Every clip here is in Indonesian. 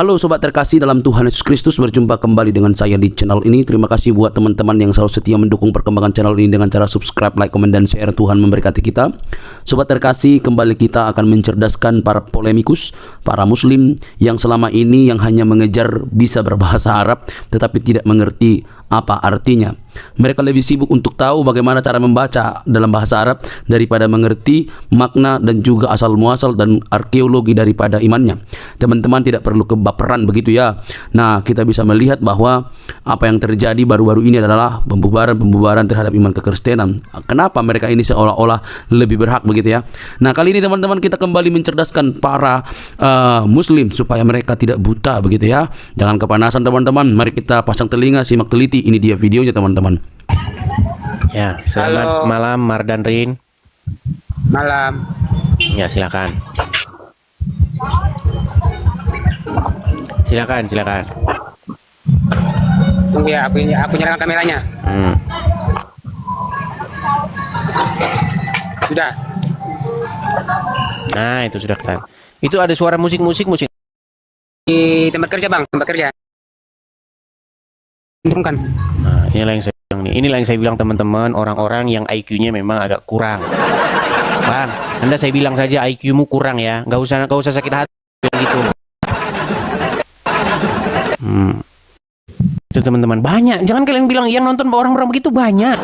Halo sobat terkasih dalam Tuhan Yesus Kristus, berjumpa kembali dengan saya di channel ini. Terima kasih buat teman-teman yang selalu setia mendukung perkembangan channel ini dengan cara subscribe, like, komen, dan share. Tuhan memberkati kita. Sobat terkasih, kembali kita akan mencerdaskan para polemikus, para muslim yang selama ini yang hanya mengejar bisa berbahasa Arab tetapi tidak mengerti apa artinya. Mereka lebih sibuk untuk tahu bagaimana cara membaca dalam bahasa Arab daripada mengerti makna dan juga asal muasal dan arkeologi daripada imannya. Teman-teman tidak perlu kebaperan begitu ya. Nah, kita bisa melihat bahwa apa yang terjadi baru-baru ini adalah pembubaran terhadap iman kekristenan. Kenapa mereka ini seolah-olah lebih berhak begitu ya. Nah, kali ini teman-teman kita kembali mencerdaskan para muslim supaya mereka tidak buta begitu ya. Jangan kepanasan teman-teman. Mari kita pasang telinga, simak teliti. Ini dia videonya teman-teman. Ya, selamat malam Mardan Rin. Malam. Ya, silakan. Silakan. Tunggu ya, aku nyalakan kameranya. Sudah. Nah, itu sudah kan. Itu ada suara musik. Di tempat kerja, Bang, tempat kerja. Turunkan. Nah, inilah yang saya bilang nih. Inilah yang saya bilang teman-teman, orang-orang yang IQ-nya memang agak kurang. Bang, Anda saya bilang saja IQ-mu kurang ya. Nggak usah sakit hati gitu. Itu teman-teman banyak. Jangan kalian bilang yang nonton orang-orang begitu banyak.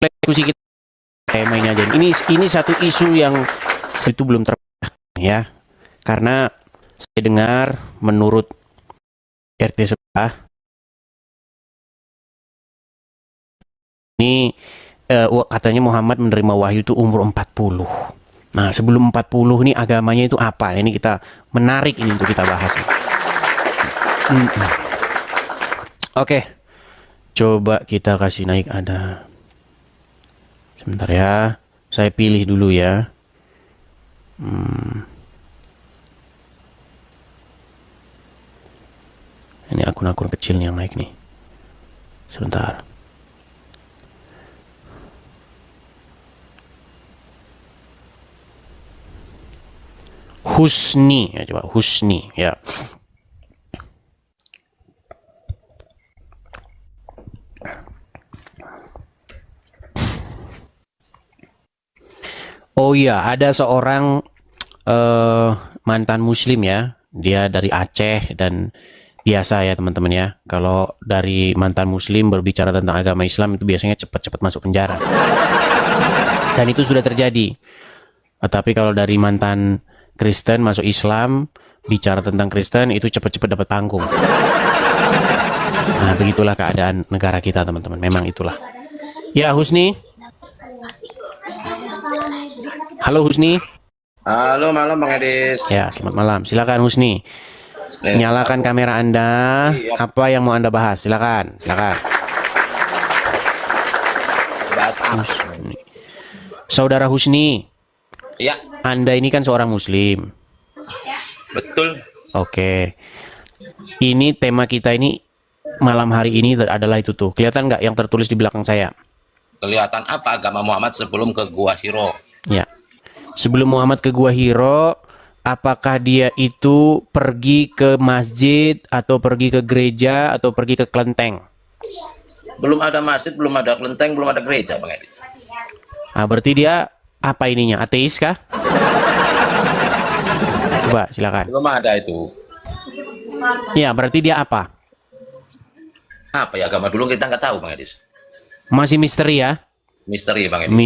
Diskusi kita temanya aja. Ini satu isu yang itu belum ya. Karena saya dengar menurut RT sebelah ini katanya Muhammad menerima wahyu itu umur 40. Nah, sebelum 40 ini agamanya itu apa? Ini kita menarik ini untuk kita bahas. Oke. Coba kita kasih naik ada. Sebentar ya. Saya pilih dulu ya. Ini akun-akun kecil yang naik nih. Sebentar. Husni, ya coba Husni, ya. Oh iya, ada seorang mantan muslim ya. Dia dari Aceh dan biasa ya teman-teman ya. Kalau dari mantan muslim berbicara tentang agama Islam itu biasanya cepat-cepat masuk penjara. Dan itu sudah terjadi. Tetapi kalau dari mantan Kristen masuk Islam, bicara tentang Kristen itu cepat-cepat dapat panggung. Nah, begitulah keadaan negara kita teman-teman. Memang itulah. Ya, Husni. Halo Husni. Halo, malam Bang Edis. Ya, selamat malam. Silakan Husni. Nyalakan kamera Anda. Apa yang mau Anda bahas? Silakan. Bahas apa? Saudara Husni. Ya. Anda ini kan seorang muslim. Betul. Oke. Ini tema kita ini malam hari ini adalah itu tuh. Kelihatan nggak yang tertulis di belakang saya? Kelihatan apa agama Muhammad sebelum ke Gua Hiro? Ya. Sebelum Muhammad ke Gua Hiro, apakah dia itu pergi ke masjid atau pergi ke gereja atau pergi ke kelenteng? Belum ada masjid, belum ada kelenteng, belum ada gereja, Bang Edis. Nah, berarti dia apa ininya? Ateis kah? Coba silakan. Belum ada itu. Ya, berarti dia apa? Apa ya agama dulu kita nggak tahu, Bang Edis. Masih misteri ya? Misteri, Bang Edis.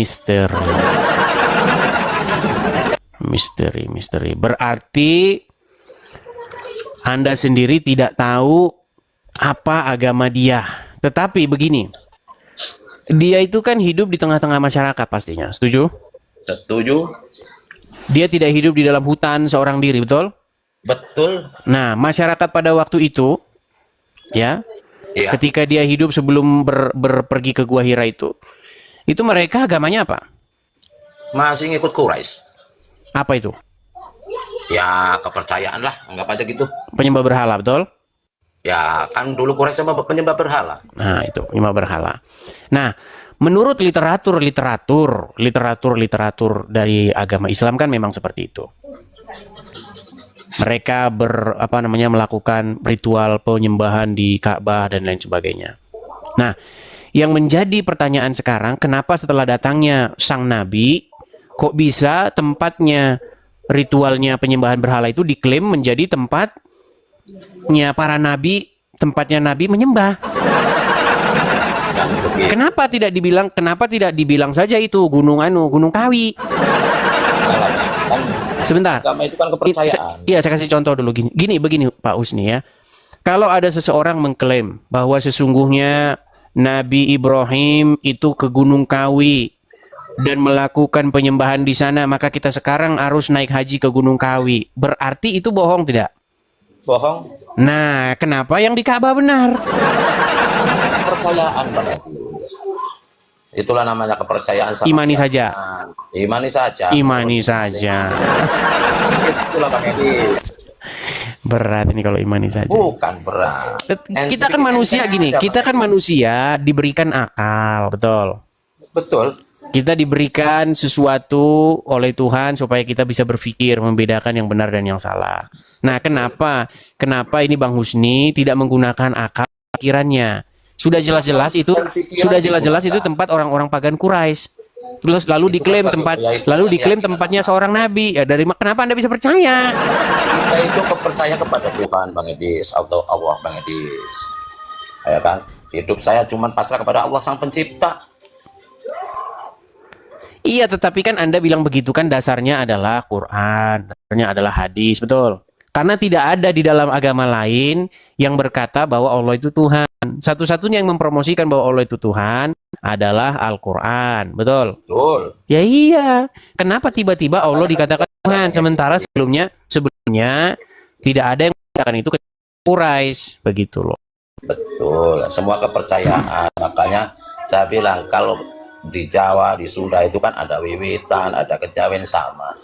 Misteri. Berarti Anda sendiri tidak tahu apa agama dia. Tetapi begini, dia itu kan hidup di tengah-tengah masyarakat pastinya. Setuju? Setuju. Dia tidak hidup di dalam hutan seorang diri, betul? Betul. Nah, masyarakat pada waktu itu, ya, ketika dia hidup sebelum pergi ke Gua Hira itu mereka agamanya apa? Masih ngikut Quraisy. Apa itu? Ya, kepercayaan lah, anggap aja gitu. Penyembah berhala, betul? Ya, kan dulu Quraisy penyembah berhala. Nah, itu penyembah berhala. Nah, Menurut literatur dari agama Islam kan memang seperti itu. Mereka melakukan ritual penyembahan di Ka'bah dan lain sebagainya. Nah, yang menjadi pertanyaan sekarang, kenapa setelah datangnya sang nabi, kok bisa tempatnya ritualnya penyembahan berhala itu diklaim menjadi tempatnya para nabi, tempatnya nabi menyembah? Kenapa tidak dibilang saja itu Gunung Kawi? Sebentar. Agama itu kan kepercayaan. Iya, saya kasih contoh dulu begini Pak Usni ya. Kalau ada seseorang mengklaim bahwa sesungguhnya Nabi Ibrahim itu ke Gunung Kawi dan melakukan penyembahan di sana, maka kita sekarang harus naik haji ke Gunung Kawi. Berarti itu bohong tidak? Bohong. Nah, kenapa yang di Ka'bah benar? Kepercayaan, Bang Edis. Itulah namanya kepercayaan. Imani saja. Imani saja. Imani saja. Itulah Bang Edis. Berat ini kalau imani saja. Bukan berat. Kita kan manusia gini, kita kan manusia diberikan akal, betul. Betul. Kita diberikan sesuatu oleh Tuhan supaya kita bisa berpikir, membedakan yang benar dan yang salah. Nah, kenapa ini Bang Husni tidak menggunakan akal pikirannya? Sudah jelas-jelas itu tempat orang-orang pagan Quraisy. Terus lalu diklaim tempatnya seorang nabi. Ya kenapa Anda bisa percaya? Kita itu percaya kepada Tuhan, Bang Edis, atau Allah, Bang Edis. Ya kan? Hidup saya cuma pasrah kepada Allah Sang Pencipta. Iya, tetapi kan Anda bilang begitu kan dasarnya adalah Quran, dasarnya adalah hadis, betul? Karena tidak ada di dalam agama lain yang berkata bahwa Allah itu Tuhan. Satu-satunya yang mempromosikan bahwa Allah itu Tuhan adalah Al-Quran, betul? Betul. Ya iya. Kenapa tiba-tiba Allah dikatakan Tuhan sementara sebelumnya tidak ada yang mengatakan itu kecuali Quraisy, begitu loh. Betul. Semua kepercayaan. Makanya saya bilang kalau di Jawa, di Sunda itu kan ada wiwitan, ada kejawen sama.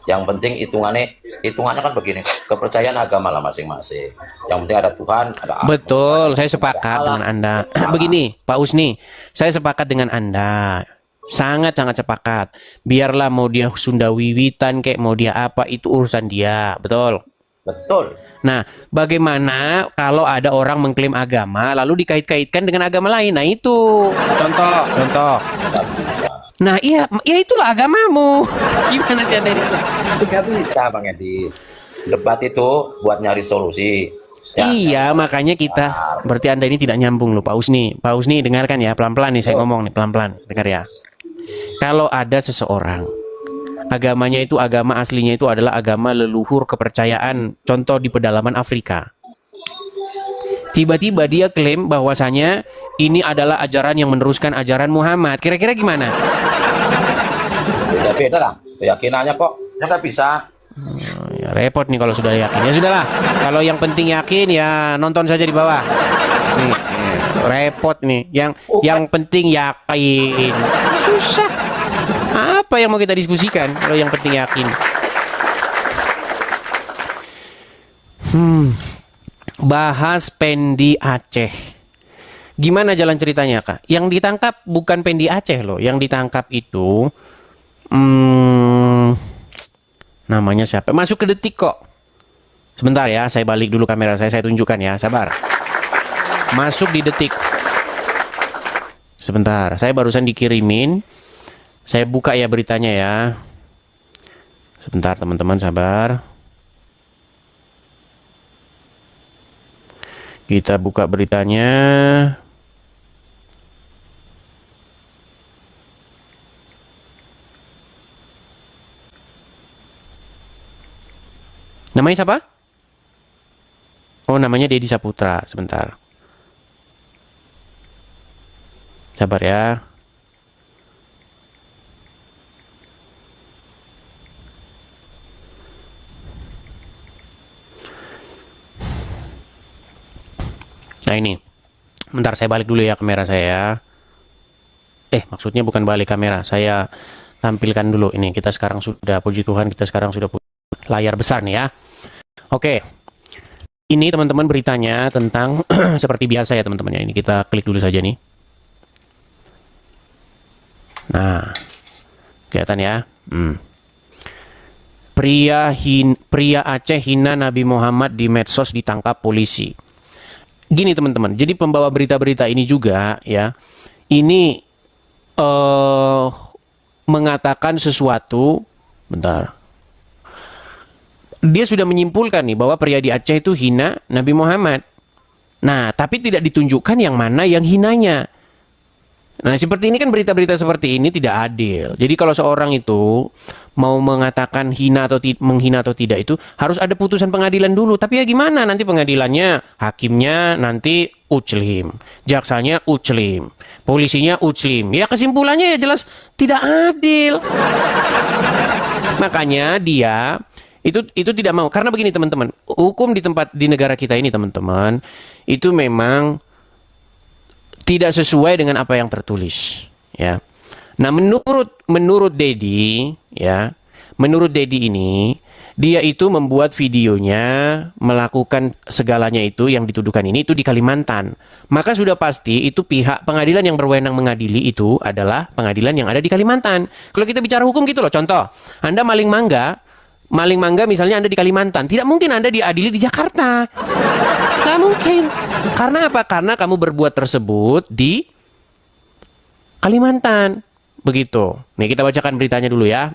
Yang penting hitungannya kan begini, kepercayaan agama lah masing-masing. Yang penting ada Tuhan, ada Allah. Betul, saya sepakat dengan Anda. Begini, Pak Usni, saya sepakat dengan Anda. Sangat-sangat sepakat. Biarlah mau dia Sunda wiwitan kayak mau dia apa, itu urusan dia, betul? Betul. Nah, bagaimana kalau ada orang mengklaim agama lalu dikait-kaitkan dengan agama lain? Nah, itu contoh. Nggak bisa. Nah, iya itulah agamamu. Gimana sih Anda ini? Nggak bisa, Bang Edis. Debat itu buat nyari solusi. Ya, iya, makanya kita berarti Anda ini tidak nyambung loh, Pak Usni. Pak Usni dengarkan ya, pelan-pelan nih saya ngomong nih, pelan-pelan. Dengar ya. Kalau ada seseorang agamanya itu agama aslinya itu adalah agama leluhur kepercayaan, contoh di pedalaman Afrika. Tiba-tiba dia klaim bahwasanya ini adalah ajaran yang meneruskan ajaran Muhammad. Kira-kira gimana? Beda-beda lah keyakinannya kok. Ya nggak bisa. Ya repot nih kalau sudah yakin. Ya sudahlah. Kalau yang penting yakin ya nonton saja di bawah. Nih, repot nih. Yang penting yakin. Susah. Apa yang mau kita diskusikan kalau yang penting yakin? Bahas Pendi Aceh. Gimana jalan ceritanya, Kak? Yang ditangkap bukan Pendi Aceh loh. Yang ditangkap itu namanya siapa? Masuk ke Detik kok. Sebentar ya, saya balik dulu kamera saya tunjukkan ya. Sabar. Masuk di Detik. Sebentar, saya barusan dikirimin. Saya buka ya beritanya ya. Sebentar teman-teman, sabar. Kita buka beritanya. Namanya siapa? Oh, namanya Deddy Saputra. Sebentar. Sabar ya. Nah ini, bentar saya balik dulu ya kamera saya. Maksudnya bukan balik kamera, saya tampilkan dulu. Ini kita sekarang sudah, puji Tuhan, kita sekarang sudah punya layar besar nih ya. Oke, ini teman-teman beritanya tentang seperti biasa ya teman-teman ya. Ini kita klik dulu saja nih. Nah, kelihatan ya. Pria Aceh hina Nabi Muhammad di medsos ditangkap polisi. Gini teman-teman, jadi pembawa berita-berita ini juga ya, ini mengatakan sesuatu, bentar. Dia sudah menyimpulkan nih bahwa pria di Aceh itu hina Nabi Muhammad. Nah, tapi tidak ditunjukkan yang mana yang hinanya. Nah, seperti ini kan berita-berita seperti ini tidak adil. Jadi kalau seorang itu mau mengatakan menghina atau tidak itu harus ada putusan pengadilan dulu. Tapi ya gimana nanti pengadilannya? Hakimnya nanti ujlim, jaksanya ujlim, polisinya ujlim. Ya kesimpulannya ya jelas tidak adil. Makanya dia itu tidak mau. Karena begini teman-teman, hukum di negara kita ini teman-teman itu memang tidak sesuai dengan apa yang tertulis, ya. Nah, menurut Dedi, ya, menurut Dedi ini, dia itu membuat videonya, melakukan segalanya itu yang dituduhkan ini itu di Kalimantan. Maka sudah pasti itu pihak pengadilan yang berwenang mengadili itu adalah pengadilan yang ada di Kalimantan. Kalau kita bicara hukum gitu loh, contoh, Anda maling mangga misalnya Anda di Kalimantan, tidak mungkin Anda diadili di Jakarta. Nggak mungkin. Karena apa? Karena kamu berbuat tersebut di Kalimantan. Begitu. Nih kita bacakan beritanya dulu ya.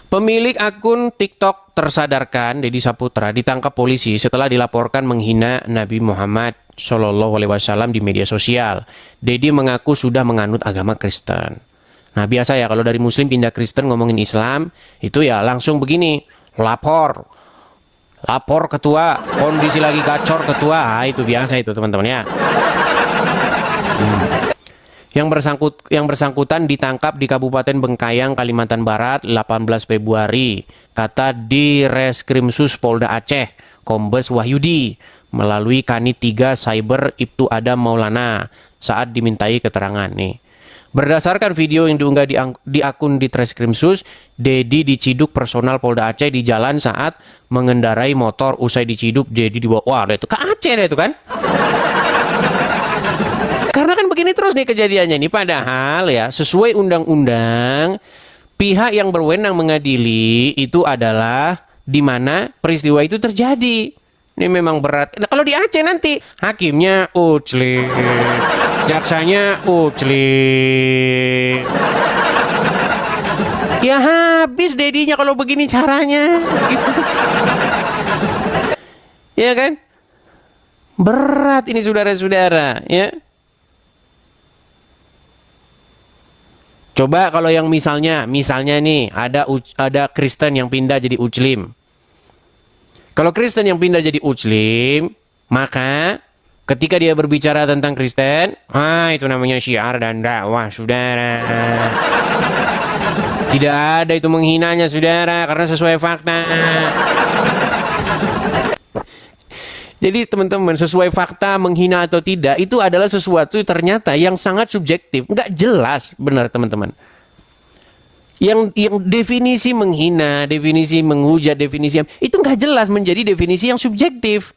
Pemilik akun TikTok tersadarkan Deddy Saputra ditangkap polisi setelah dilaporkan menghina Nabi Muhammad SAW di media sosial. Deddy mengaku sudah menganut agama Kristen. Nah biasa ya kalau dari Muslim pindah Kristen ngomongin Islam itu ya langsung begini, lapor ketua, kondisi lagi gacor ketua. Nah, itu biasa itu teman-teman ya. Yang bersangkutan ditangkap di Kabupaten Bengkayang, Kalimantan Barat 18 Februari, kata Direskrimsus Polda Aceh, Kombes Wahyudi, melalui Kanit 3 Cyber Ibtu Adam Maulana saat dimintai keterangan nih. Berdasarkan video yang diunggah di akun Ditreskrimsus, Dedi diciduk personal Polda Aceh di jalan saat mengendarai motor. Usai diciduk, Dedi dibawa. Wah, itu ke Aceh deh itu kan. Karena kan begini terus nih kejadiannya nih. Padahal ya sesuai undang-undang, pihak yang berwenang mengadili itu adalah di mana peristiwa itu terjadi. Ini memang berat. Nah, kalau di Aceh nanti hakimnya ujlim, jaksanya ujlim. Ya habis Dedinya kalau begini caranya. Gitu. Ya kan? Berat ini saudara-saudara, ya. Coba kalau yang misalnya nih ada Kristen yang pindah jadi ujlim. Kalau Kristen yang pindah jadi ujlim, maka ketika dia berbicara tentang Kristen, itu namanya syiar dan dakwah, saudara. Tidak ada itu menghinanya, saudara, karena sesuai fakta. Jadi teman-teman, sesuai fakta menghina atau tidak, itu adalah sesuatu ternyata yang sangat subjektif. Nggak jelas, benar teman-teman. Yang definisi menghina, definisi menghujat, definisi itu nggak jelas menjadi definisi yang subjektif.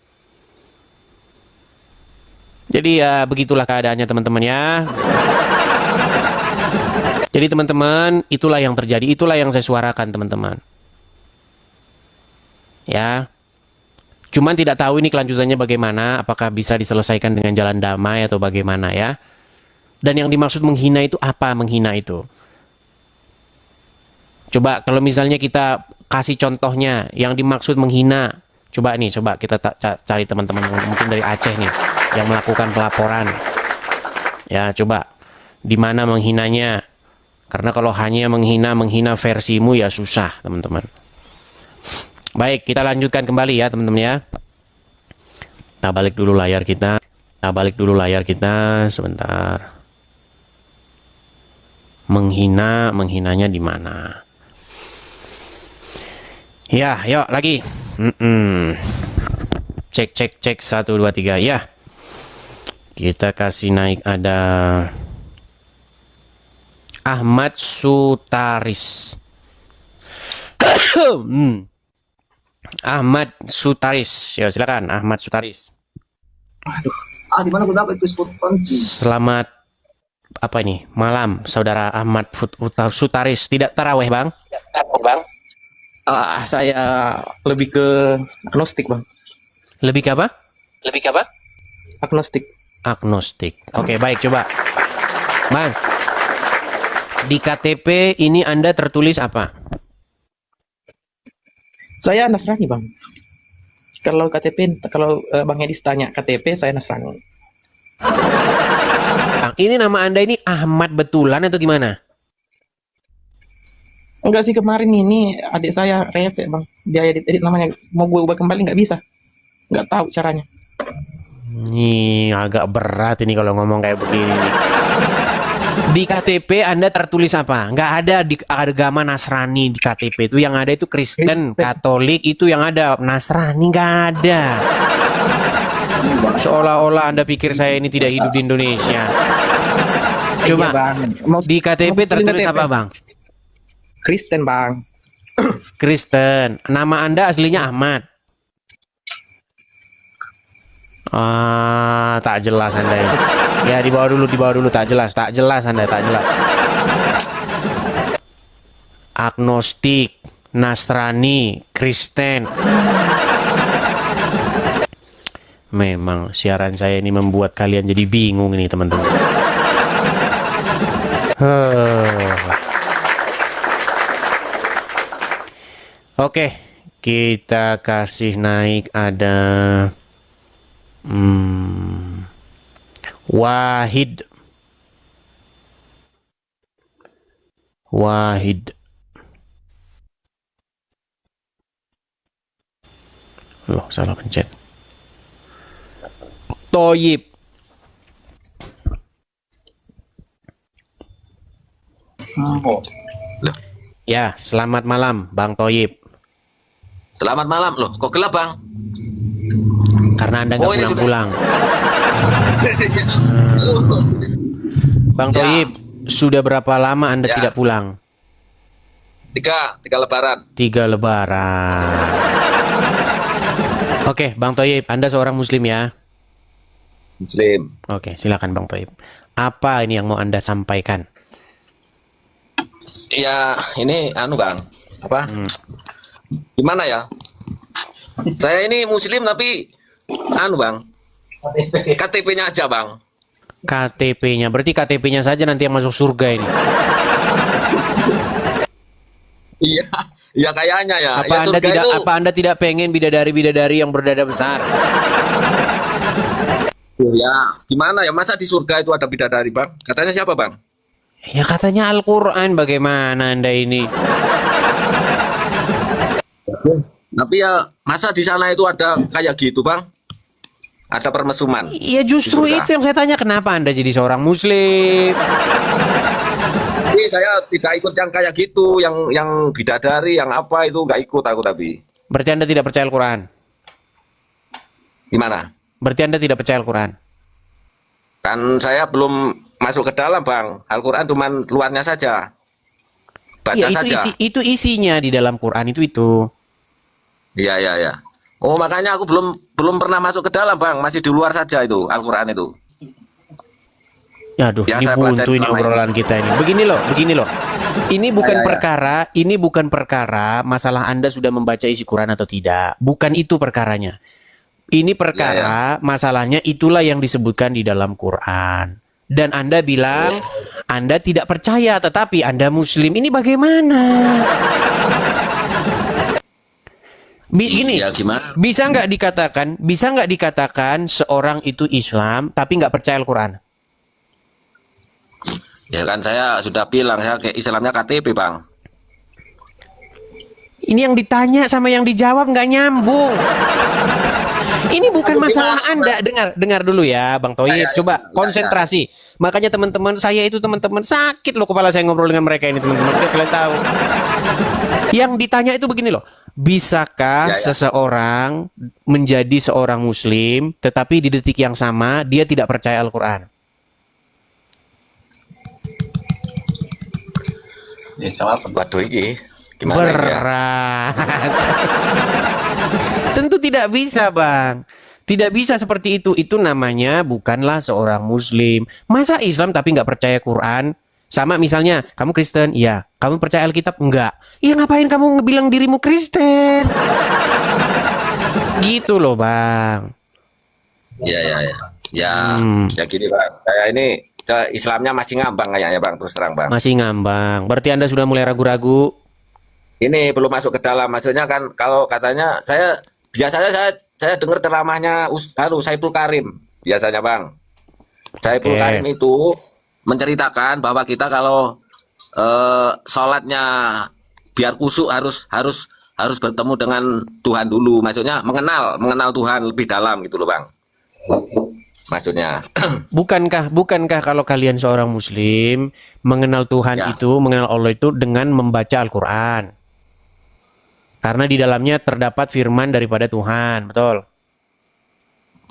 Jadi ya begitulah keadaannya teman-teman ya. Jadi teman-teman, itulah yang terjadi, itulah yang saya suarakan teman-teman. Ya. Cuman tidak tahu ini kelanjutannya bagaimana, apakah bisa diselesaikan dengan jalan damai atau bagaimana ya. Dan yang dimaksud menghina itu apa menghina itu? Coba kalau misalnya kita kasih contohnya yang dimaksud menghina. Coba kita cari teman-teman mungkin dari Aceh nih yang melakukan pelaporan. Ya, coba di mana menghinanya? Karena kalau hanya menghina versimu ya susah, teman-teman. Baik, kita lanjutkan kembali ya, teman-teman ya. Kita balik dulu layar kita sebentar. Menghinanya di mana? Ya, yuk lagi. Cek 1 2 3 ya. Kita kasih naik ada Ahmad Sutaris. Ahmad Sutaris. Ya, silakan Ahmad Sutaris. Di mana gue dapat itu spot kunci? Selamat apa ini? Malam, Saudara Ahmad Sutaris. Tidak taraweh, Bang? Saya lebih ke agnostik, Bang. Lebih ke apa? Agnostik. Agnostik. Oke, baik, coba. Bang, di KTP ini Anda tertulis apa? Saya Nasrani, Bang. Kalau KTP, kalau Bang Edis tanya KTP, saya Nasrani. Bang, ini nama Anda ini Ahmad betulan atau gimana? Enggak sih, kemarin ini adik saya rese, Bang. Dia edit namanya. Mau gue ubah kembali nggak bisa. Nggak tahu caranya. Nih, agak berat ini kalau ngomong kayak begini. Di KTP Anda tertulis apa? Nggak ada di agama Nasrani di KTP itu. Yang ada itu Kristen, Katolik itu yang ada. Nasrani nggak ada. Seolah-olah Anda pikir saya ini tidak hidup di Indonesia. Coba, Iya, Bang. di KTP tertulis apa, Bang? Kristen, Bang. Kristen. Nama Anda aslinya Ahmad. Tak jelas Anda ini. Ya, di bawah dulu, tak jelas Anda, tak jelas. Agnostik, Nasrani, Kristen. Memang siaran saya ini membuat kalian jadi bingung ini, teman-teman. Oke, kita kasih naik ada Wahid. Loh, salah pencet. Toyib. Ya, selamat malam, Bang Toyib. Selamat malam. Loh, kok gelap, Bang? Karena Anda nggak Oh, ini pulang-pulang. Bang Ya. Toyib, sudah berapa lama Anda Ya. tidak pulang? Tiga lebaran. 3 lebaran. Oke, Bang Toyib, Anda seorang Muslim ya? Muslim. Oke, silakan Bang Toyib. Apa ini yang mau Anda sampaikan? Ya, ini Bang. Apa? Gimana ya? Saya ini Muslim tapi Bang. KTP-nya aja, Bang. KTP-nya, berarti KTP-nya saja nanti yang masuk surga ini. Iya, iya kayaknya ya. Apa Ya, Anda surga tidak itu, apa Anda tidak pengen bidadari-bidadari yang berdada besar? ya, gimana ya? Masa di surga itu ada bidadari, Bang? Katanya siapa, Bang? Ya katanya Al-Qur'an, bagaimana Anda ini? Tapi ya, masa di sana itu ada kayak gitu, Bang? Ada permesuman. Ya justru Di surga. itu yang saya tanya, kenapa Anda jadi seorang Muslim? Tapi saya tidak ikut yang kayak gitu, yang bidadari, yang apa itu nggak ikut aku tapi. Berarti Anda tidak percaya Al-Qur'an? Gimana? Berarti Anda tidak percaya Al-Qur'an? Kan saya belum masuk ke dalam, Bang. Al-Quran cuma luarnya saja. Baca Ya, saja. itu isinya di dalam Quran itu. Iya, iya, iya. Oh, makanya aku belum pernah masuk ke dalam, Bang. Masih di luar saja itu Al-Quran itu. Aduh, Ya, ini saya buntu pelajari ini selama ini. obrolan kita ini. Begini loh. Ini bukan Ya, ya. perkara masalah Anda sudah membaca isi Quran atau tidak. Bukan itu perkaranya. Ini perkara masalahnya itulah yang disebutkan di dalam Quran. Dan Anda bilang Anda tidak percaya, tetapi Anda Muslim. Ini bagaimana? Gini, Ya, gimana? bisa nggak dikatakan seorang itu Islam tapi nggak percaya Al-Quran? Ya kan saya sudah bilang, saya kayak Islamnya KTP, Bang. Ini yang ditanya sama yang dijawab nggak nyambung. Ini bukan masalah Anda. Dengar dulu ya, Bang Toyib. Coba konsentrasi. Makanya teman-teman sakit loh kepala saya ngobrol dengan mereka ini, teman-teman. Biar kalian tahu. Yang ditanya itu begini loh. Bisakah seseorang menjadi seorang Muslim, tetapi di detik yang sama dia tidak percaya Al-Quran? Waduh, ini gimana ini ya? Berat. Tentu tidak bisa, Bang. Tidak bisa seperti itu. Itu namanya bukanlah seorang Muslim. Masa Islam tapi nggak percaya Quran? Sama misalnya, kamu Kristen, iya. Kamu percaya Alkitab? Enggak. Iya, ngapain kamu ngebilang dirimu Kristen? Gitu loh, Bang. Ya, ya, ya. Ya, ya gini Bang. Saya ini ke Islamnya masih ngambang kayaknya Bang, terus terang Bang. Masih ngambang. Berarti Anda sudah mulai ragu-ragu? Ini belum masuk ke dalam. Maksudnya kan kalau katanya biasanya saya dengar ceramahnya Saiful Karim biasanya Bang. Saiful Oke. Karim itu menceritakan bahwa kita kalau sholatnya biar kusuk harus bertemu dengan Tuhan dulu. Maksudnya mengenal Tuhan lebih dalam gitu loh Bang. Maksudnya. Bukankah kalau kalian seorang Muslim mengenal Tuhan Ya. itu, mengenal Allah itu dengan membaca Al-Quran? Karena di dalamnya terdapat firman daripada Tuhan, betul?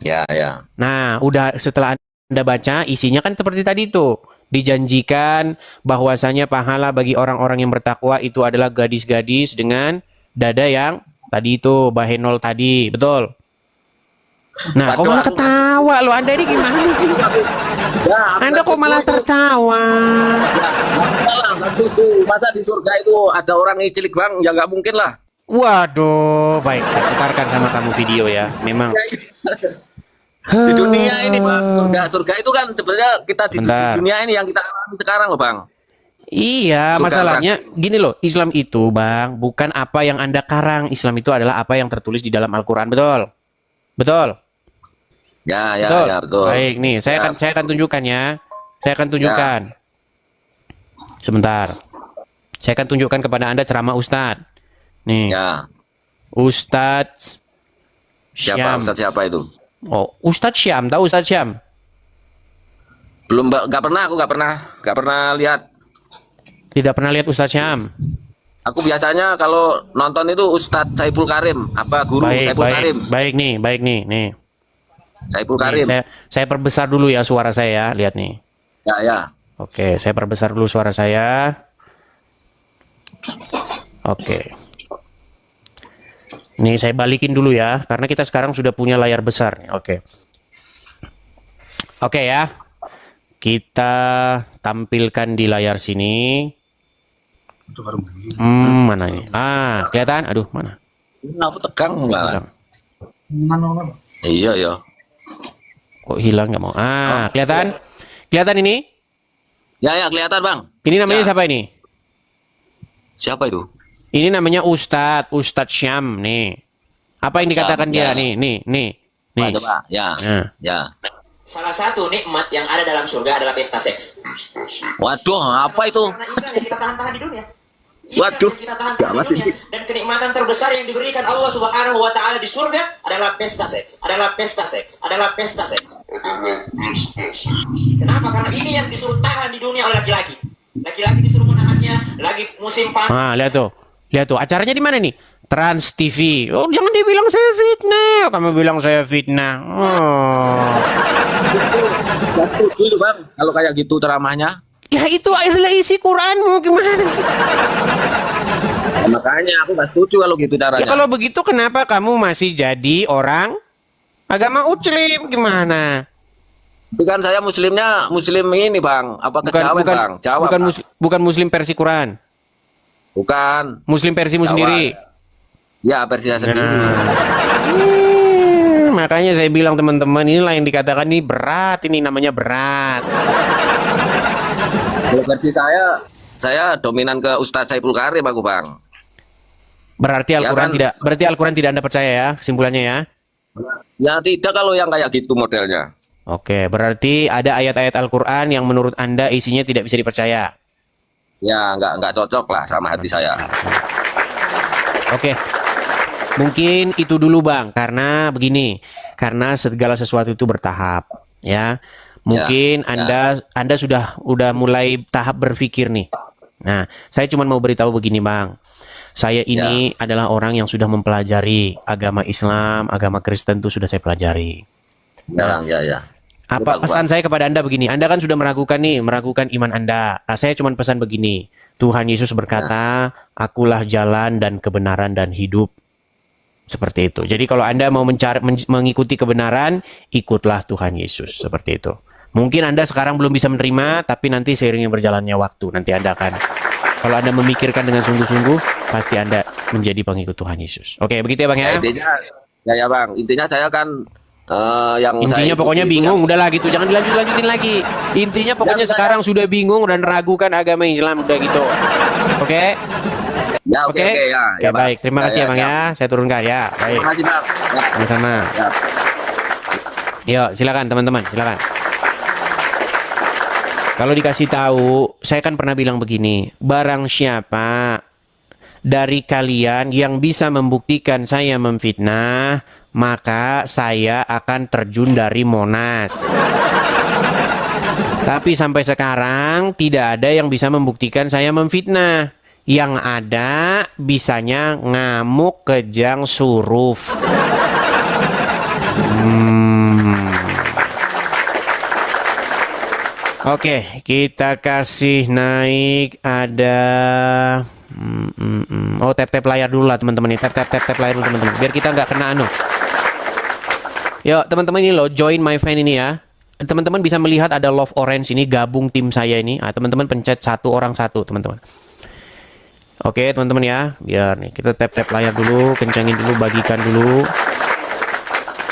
Ya, ya. Nah, udah setelah Anda baca, isinya kan seperti tadi tuh. Dijanjikan bahwasanya pahala bagi orang-orang yang bertakwa itu adalah gadis-gadis dengan dada yang tadi itu, bahenol tadi, betul? Nah, kok Waduh, malah ketawa loh? Anda ini gimana sih? Ya, Anda kok malah tertawa? nggak setuju. Masa di surga itu ada orang yang cilik Bang? Ya nggak mungkin lah. Waduh, baik, saya putarkan sama kamu video ya. Memang. Di dunia ini Bang, surga itu kan sebenarnya kita di Bentar. dunia ini yang kita alami sekarang loh Bang. Iya, Surga masalahnya gini loh, Islam itu Bang, bukan apa yang Anda karang. Islam itu adalah apa yang tertulis di dalam Al-Quran, betul? Betul? Ya, ya, Betul? ya, betul. Baik, nih, saya akan tunjukkan ya. Saya akan tunjukkan. Sebentar. Saya akan tunjukkan kepada Anda ceramah Ustadz. Nih, Ya, Ustadz siapa Syam. Ustaz siapa itu? Oh, Ustadz Syam, tahu Ustadz Syam? Belum nggak pernah, aku nggak pernah lihat. Tidak pernah lihat Ustadz Syam? Aku biasanya kalau nonton itu Ustadz Saiful Karim, apa guru Baik, Saiful Karim, baik nih, nih. Saiful Nih, Karim. saya perbesar dulu ya suara saya, lihat nih. Ya, ya. Oke, saya perbesar dulu suara saya. Oke. Nih saya balikin dulu ya, karena kita sekarang sudah punya layar besar nih. Oke. Oke ya. Kita tampilkan di layar sini. Mana ini? Ah, kelihatan? Aduh, mana? Aku tegang malah. Hilang. Iya, ya. Kok hilang nggak mau? Ah, kelihatan? Kelihatan ini? Ya, ya, kelihatan Bang. Ini namanya Ya. siapa ini? Siapa itu? Ini namanya Ustadz Syam nih. Apa yang dikatakan Syam, dia ya. nih? Coba, ya. Nah. Ya. Salah satu nikmat yang ada dalam surga adalah pesta seks. Waduh, apa itu? Karena ibadah yang kita tahan-tahan di dunia. Waduh, Ibadah yang kita tahan gak di masih dunia. Dan kenikmatan terbesar yang diberikan Allah Subhanahu wa taala di surga adalah pesta seks. Adalah pesta seks. Adalah pesta seks. Kenapa? Karena ini yang disuruh tahan di dunia oleh laki-laki. Laki-laki disuruh menahannya lagi musim panas. Ah, lihat tuh. Lihat tuh, acaranya di mana nih? Trans TV. Oh, jangan dibilang saya fitnah. Kamu bilang saya fitnah. Oh. Setuju itu Bang, kalau kayak gitu ceramahnya. Ya itu adalah isi Quranmu. Gimana sih? Ya, makanya aku nggak setuju kalau gitu Ya caranya. kalau begitu kenapa kamu masih jadi orang agama Muslim? Gimana? Itu kan saya muslimnya muslim ini Bang, apa kejawen Bang? Jawa Bang. bukan Muslim versi Quran. Bukan. Muslim versimu Jawa. sendiri. Ya, versi saya sendiri. Makanya saya bilang teman-teman, inilah yang dikatakan ini berat, ini namanya berat. Kalau versi saya dominan ke Ustadz Saiful Karim aku Bang. Berarti Al-Quran Ya kan? berarti Al-Quran tidak Anda percaya ya, kesimpulannya ya. Ya tidak kalau yang kayak gitu modelnya. Oke, berarti ada ayat-ayat Al-Quran yang menurut Anda isinya tidak bisa dipercaya. Ya nggak cocok lah sama hati saya. Oke. Mungkin itu dulu Bang, karena begini, karena segala sesuatu itu bertahap, ya. Mungkin Anda sudah mulai tahap berpikir nih. Nah, saya cuma mau beritahu begini Bang. Saya ini adalah orang yang sudah mempelajari agama Islam, agama Kristen itu sudah saya pelajari. Nah, ya. Apa pesan saya kepada Anda begini? Anda kan sudah meragukan iman Anda. Nah, saya cuma pesan begini. Tuhan Yesus berkata, akulah jalan dan kebenaran dan hidup. Seperti itu. Jadi kalau Anda mau mengikuti kebenaran, ikutlah Tuhan Yesus. Seperti itu. Mungkin Anda sekarang belum bisa menerima, tapi nanti seiringnya berjalannya waktu, nanti Anda akan, kalau Anda memikirkan dengan sungguh-sungguh, pasti Anda menjadi pengikut Tuhan Yesus. Oke, begitu ya Bang ya? Intinya, ya Bang, intinya saya kan Intinya pokoknya bingung, udahlah gitu, jangan dilanjutin lagi. Intinya pokoknya sekarang sudah bingung dan ragukan agama Islam, udah gitu. Oke? Ya, oke, ya, baik. Terima kasih ya Bang ya. Saya turunkan ya. Baik. Terima kasih Bang. Sama-sama. Yuk, silakan teman-teman, silakan. Kalau dikasih tahu, saya kan pernah bilang begini, barang siapa dari kalian yang bisa membuktikan saya memfitnah, maka saya akan terjun dari Monas. Tapi sampai sekarang tidak ada yang bisa membuktikan saya memfitnah. Yang ada bisanya ngamuk, kejang, suruf. Oke, kita kasih naik ada oh, tap layar dulu lah teman-teman. Tap layar dulu teman-teman. Biar kita nggak kena anu. Yuk teman-teman, ini loh, join my fan ini ya. Teman-teman bisa melihat ada love orange ini, gabung tim saya ini. Teman-teman pencet satu orang satu teman-teman. Oke teman-teman ya, biar nih kita tap layar dulu, kencangin dulu, bagikan dulu,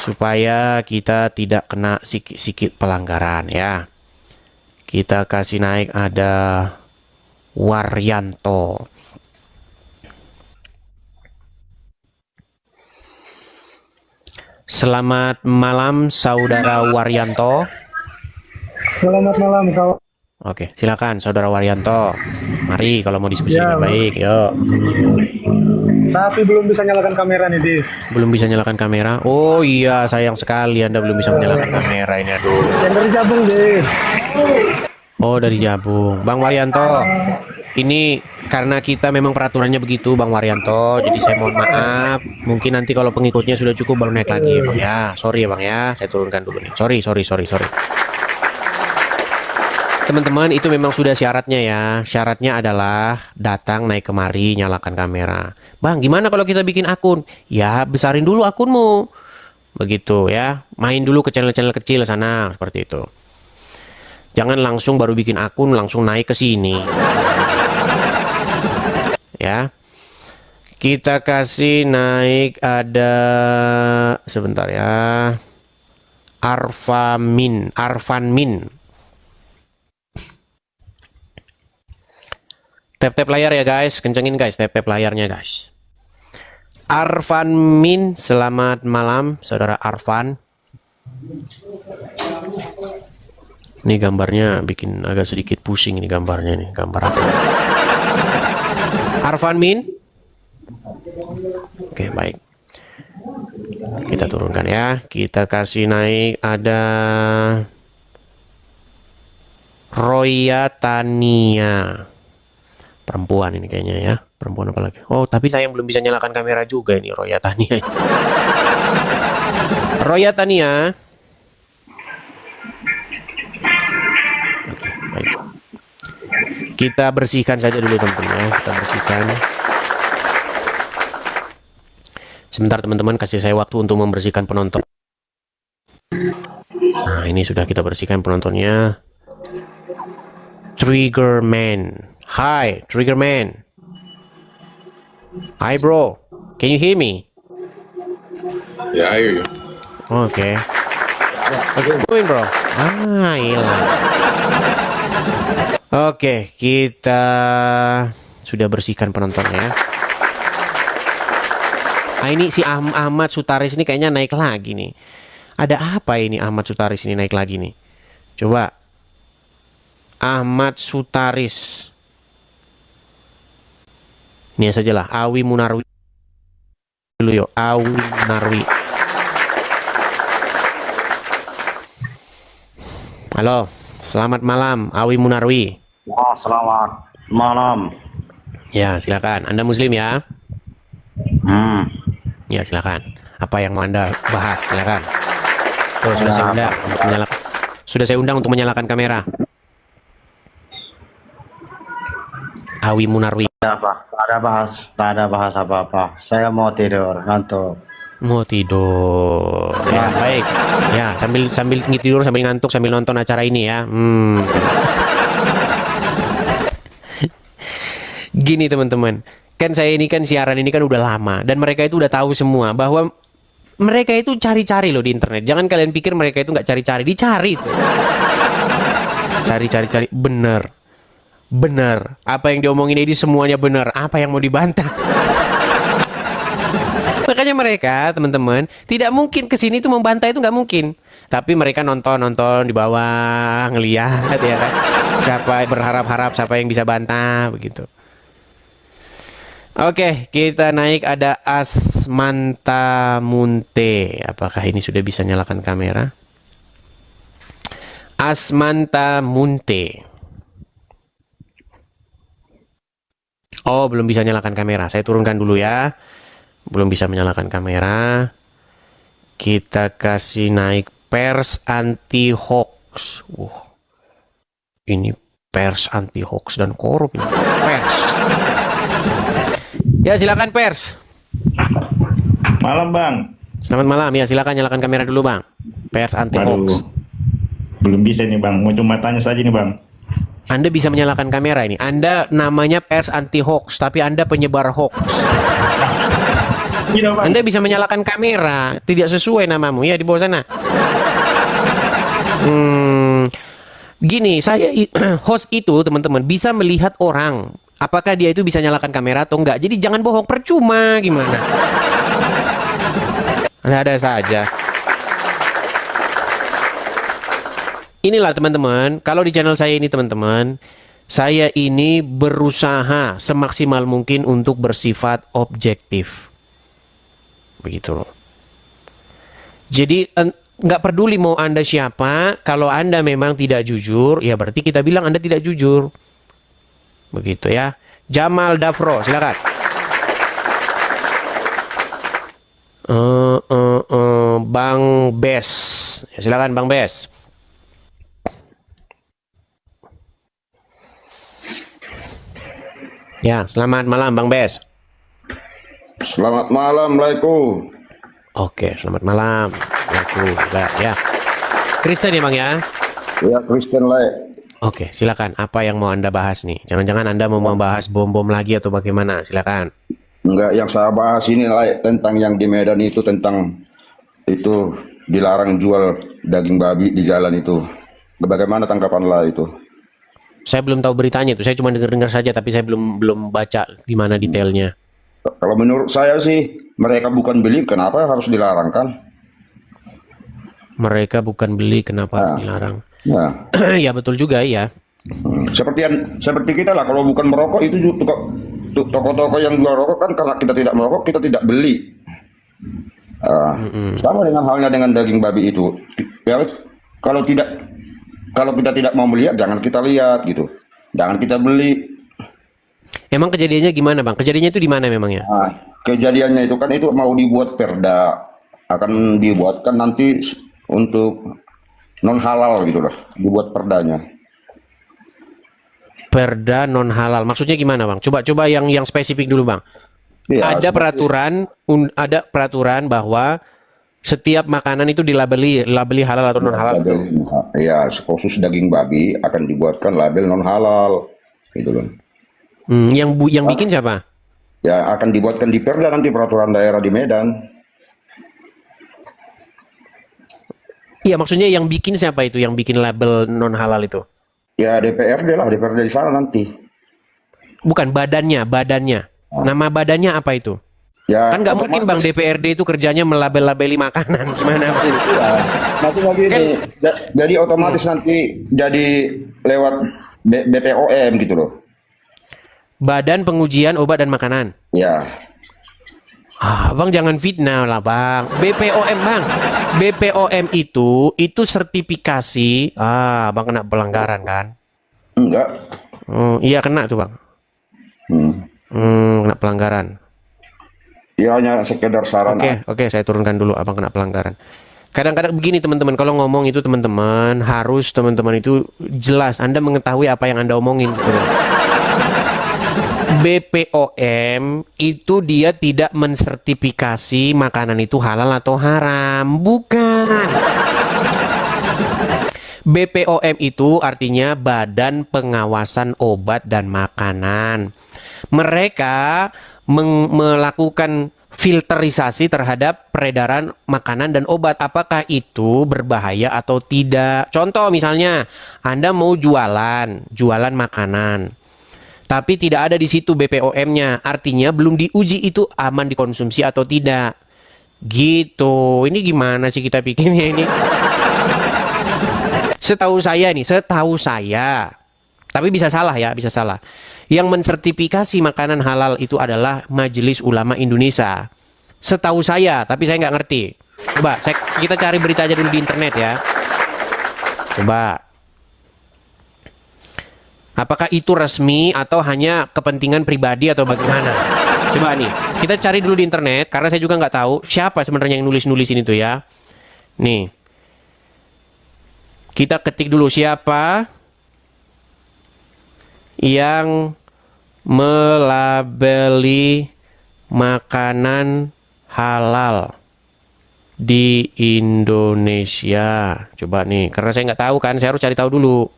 supaya kita tidak kena sikit-sikit pelanggaran ya. Kita kasih naik ada Waryanto. Selamat malam Saudara Waryanto. Selamat malam kawan. Oke, silakan Saudara Waryanto. Mari kalau mau diskusi dengan baik, yuk. Tapi belum bisa nyalakan kamera nih, Dis. Belum bisa nyalakan kamera? Oh iya, sayang sekali Anda belum bisa menyalakan kamera ini, aduh. Yang dari Jabung, Dis. Oh, dari Jabung. Bang Waryanto, ini karena kita memang peraturannya begitu, Bang Waryanto. Jadi saya mohon maaf. Mungkin nanti kalau pengikutnya sudah cukup baru naik lagi ya, Bang ya. Sorry ya, Bang ya. Saya turunkan dulu nih. Sorry. Teman-teman, itu memang sudah syaratnya ya. Syaratnya adalah datang, naik kemari, nyalakan kamera. Bang, gimana kalau kita bikin akun? Ya, besarin dulu akunmu. Begitu ya. Main dulu ke channel-channel kecil sana, seperti itu. Jangan langsung baru bikin akun, langsung naik ke sini. Ya. Kita kasih naik ada, sebentar ya. Arfan Min. Tap layar ya guys, kencengin guys, tap layarnya guys. Arfan Min, selamat malam Saudara Arfan. Ini gambarnya bikin agak sedikit pusing ini gambarnya nih, gambar apa? Arfan Min. Oke, baik. Kita turunkan ya, kita kasih naik ada Roya Tania. Perempuan ini kayaknya ya. Perempuan apa lagi? Oh, tapi saya yang belum bisa nyalakan kamera juga ini, Roya Tania. Roya Tania. Oke, baik. Kita bersihkan saja dulu teman-teman ya. Kita bersihkan. Sebentar teman-teman, kasih saya waktu untuk membersihkan penonton. Nah, ini sudah kita bersihkan penontonnya. Triggerman. Hi, Triggerman. Hi, bro. Can you hear me? Yeah, I hear you. Okay. What you doing, bro? Hilang. Oke, kita sudah bersihkan penontonnya. Ini si Ahmad Sutaris ini kayaknya naik lagi nih. Ada apa ini Ahmad Sutaris ini naik lagi nih? Coba. Ahmad Sutaris. Ini saja lah, Awi Munarwi dulu yuk, Awi Munarwi. Halo, selamat malam, Awi Munarwi. Oh, selamat malam. Ya, silakan. Anda Muslim ya? Ya, silakan. Apa yang mau Anda bahas? Silakan. Tuh, sudah saya undang untuk menyalakan kamera. Awi Munarwi. Tak ada bahas apa-apa. Saya mau tidur, ngantuk. Mau tidur. Ya, baik. Ya, sambil tidur, sambil ngantuk, sambil nonton acara ini ya. Gini teman-teman, kan saya ini kan siaran ini kan udah lama dan mereka itu udah tahu semua bahwa mereka itu cari-cari loh di internet. Jangan kalian pikir mereka itu nggak cari-cari, dicari tuh. Cari-cari, bener. Apa yang diomongin ini semuanya benar. Apa yang mau dibantah? Makanya mereka teman-teman tidak mungkin kesini tuh membantah, itu nggak mungkin. Tapi mereka nonton di bawah, ngeliat ya kan. Siapa berharap-harap siapa yang bisa bantah begitu. Oke, kita naik ada Asmanta Munte. Apakah ini sudah bisa nyalakan kamera? Asmanta Munte. Oh, belum bisa nyalakan kamera. Saya turunkan dulu ya. Belum bisa menyalakan kamera. Kita kasih naik pers anti hoax. Ini pers anti hoax dan korup ini. Pers. Ya, silakan pers. Malam, Bang. Selamat malam. Ya, silakan nyalakan kamera dulu, Bang. Pers anti hoax. Belum bisa nih, Bang. Mau cuma tanya saja nih, Bang. Anda bisa menyalakan kamera ini. Anda namanya pers anti hoax, tapi Anda penyebar hoax. Anda bisa menyalakan kamera, tidak sesuai namamu ya di bawah sana. Gini, saya host itu teman-teman bisa melihat orang, apakah dia itu bisa nyalakan kamera atau enggak. Jadi jangan bohong, percuma gimana. Ada saja. Inilah teman-teman, kalau di channel saya ini teman-teman, saya ini berusaha semaksimal mungkin untuk bersifat objektif. Begitu loh. Jadi nggak peduli mau Anda siapa, kalau Anda memang tidak jujur, ya berarti kita bilang Anda tidak jujur. Begitu ya. Jamal Dafro, silakan. Bang Bes, ya, silakan Bang Bes. Ya, selamat malam Bang Bes. Selamat malam, Assalamualaikum. Oke, selamat malam. Ya. Kristen ya Bang ya? Ya, Kristen lah. Oke, silakan. Apa yang mau Anda bahas nih? Jangan-jangan Anda mau membahas bom-bom lagi atau bagaimana? Silakan. Enggak, yang saya bahas ini lah tentang yang di Medan itu, tentang itu dilarang jual daging babi di jalan itu. Bagaimana tanggapan lah itu? Saya belum tahu beritanya itu. Saya cuma dengar-dengar saja, tapi saya belum baca gimana detailnya. Kalau menurut saya sih, mereka bukan beli, kenapa harus dilarang kan? Mereka bukan beli, kenapa harus dilarang? Ya. Ya betul juga ya. Seperti kita lah, kalau bukan merokok itu juga toko-toko yang jual rokok kan, karena kita tidak merokok kita tidak beli. Sama dengan halnya dengan daging babi itu. Ya, kalau kita tidak mau melihat, jangan kita lihat gitu. Jangan kita beli. Emang kejadiannya gimana Bang? Kejadiannya itu di mana memangnya? Nah, kejadiannya itu kan itu mau dibuat perda, akan dibuatkan nanti untuk non halal gitu lah, dibuat perdanya. Perda non halal, maksudnya gimana Bang? Coba yang spesifik dulu Bang. Ya, ada peraturan bahwa setiap makanan itu dilabeli halal atau non halal. Ya, khusus daging babi akan dibuatkan label non halal, gitu loh. Yang bikin siapa? Ya, akan dibuatkan di perda nanti, peraturan daerah di Medan. Iya, maksudnya yang bikin siapa itu? Yang bikin label non halal itu? Ya, DPRD lah, DPRD di sana nanti. Bukan badannya. Nama badannya apa itu? Ya, kan nggak mungkin Bang DPRD itu kerjanya melabel-labeli makanan. Gimana Bang? Ya, nanti begini. Jadi otomatis nanti jadi lewat BPOM gitu loh. Badan Pengujian Obat dan Makanan. Ya. Bang jangan fitnah lah Bang. BPOM Bang. BPOM itu sertifikasi. Bang kena pelanggaran kan? Enggak. Iya kena tuh Bang. Kena pelanggaran. Ya hanya sekedar saran. Oke, saya turunkan dulu Abang kena pelanggaran. Kadang-kadang begini teman-teman, kalau ngomong itu teman-teman harus teman-teman itu jelas Anda mengetahui apa yang Anda omongin gitu. BPOM itu dia tidak mensertifikasi makanan itu halal atau haram. Bukan. BPOM itu artinya Badan Pengawasan Obat dan Makanan. Mereka melakukan filterisasi terhadap peredaran makanan dan obat. Apakah itu berbahaya atau tidak? Contoh misalnya, Anda mau jualan makanan, tapi tidak ada di situ BPOM-nya. Artinya belum diuji itu aman dikonsumsi atau tidak. Gitu. Ini gimana sih kita bikinnya ini? Setahu saya, tapi bisa salah ya, bisa salah. Yang mensertifikasi makanan halal itu adalah Majelis Ulama Indonesia. Setahu saya, tapi saya nggak ngerti. Coba, kita cari berita aja dulu di internet ya. Coba. Apakah itu resmi atau hanya kepentingan pribadi atau bagaimana? Coba nih, kita cari dulu di internet, karena saya juga nggak tahu siapa sebenarnya yang nulis-nulisin itu ya. Nih. Kita ketik dulu siapa yang melabeli makanan halal di Indonesia. Coba nih, karena saya nggak tahu kan, saya harus cari tahu dulu.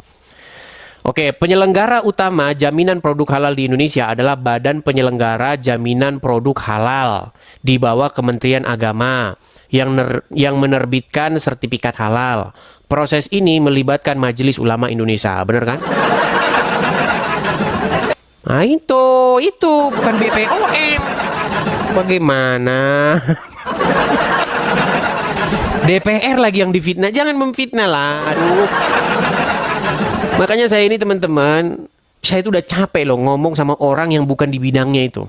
Oke, penyelenggara utama jaminan produk halal di Indonesia adalah Badan Penyelenggara Jaminan Produk Halal di bawah Kementerian Agama yang menerbitkan sertifikat halal. Proses ini melibatkan Majelis Ulama Indonesia, benar kan? Nah itu bukan BPOM. Bagaimana? DPR lagi yang difitnah, jangan memfitnah lah. Aduh. Makanya saya ini teman-teman, saya itu udah capek loh ngomong sama orang yang bukan di bidangnya itu.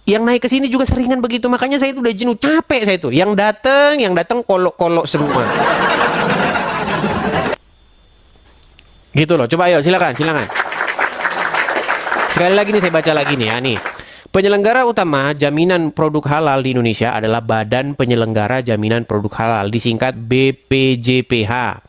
Yang naik ke sini juga seringan begitu, makanya saya itu udah jenuh, capek saya itu. Yang datang kolok-kolok semua. Gitu loh, coba ayo silakan. Sekali lagi nih saya baca lagi nih ya nih. Penyelenggara utama jaminan produk halal di Indonesia adalah Badan Penyelenggara Jaminan Produk Halal, disingkat BPJPH.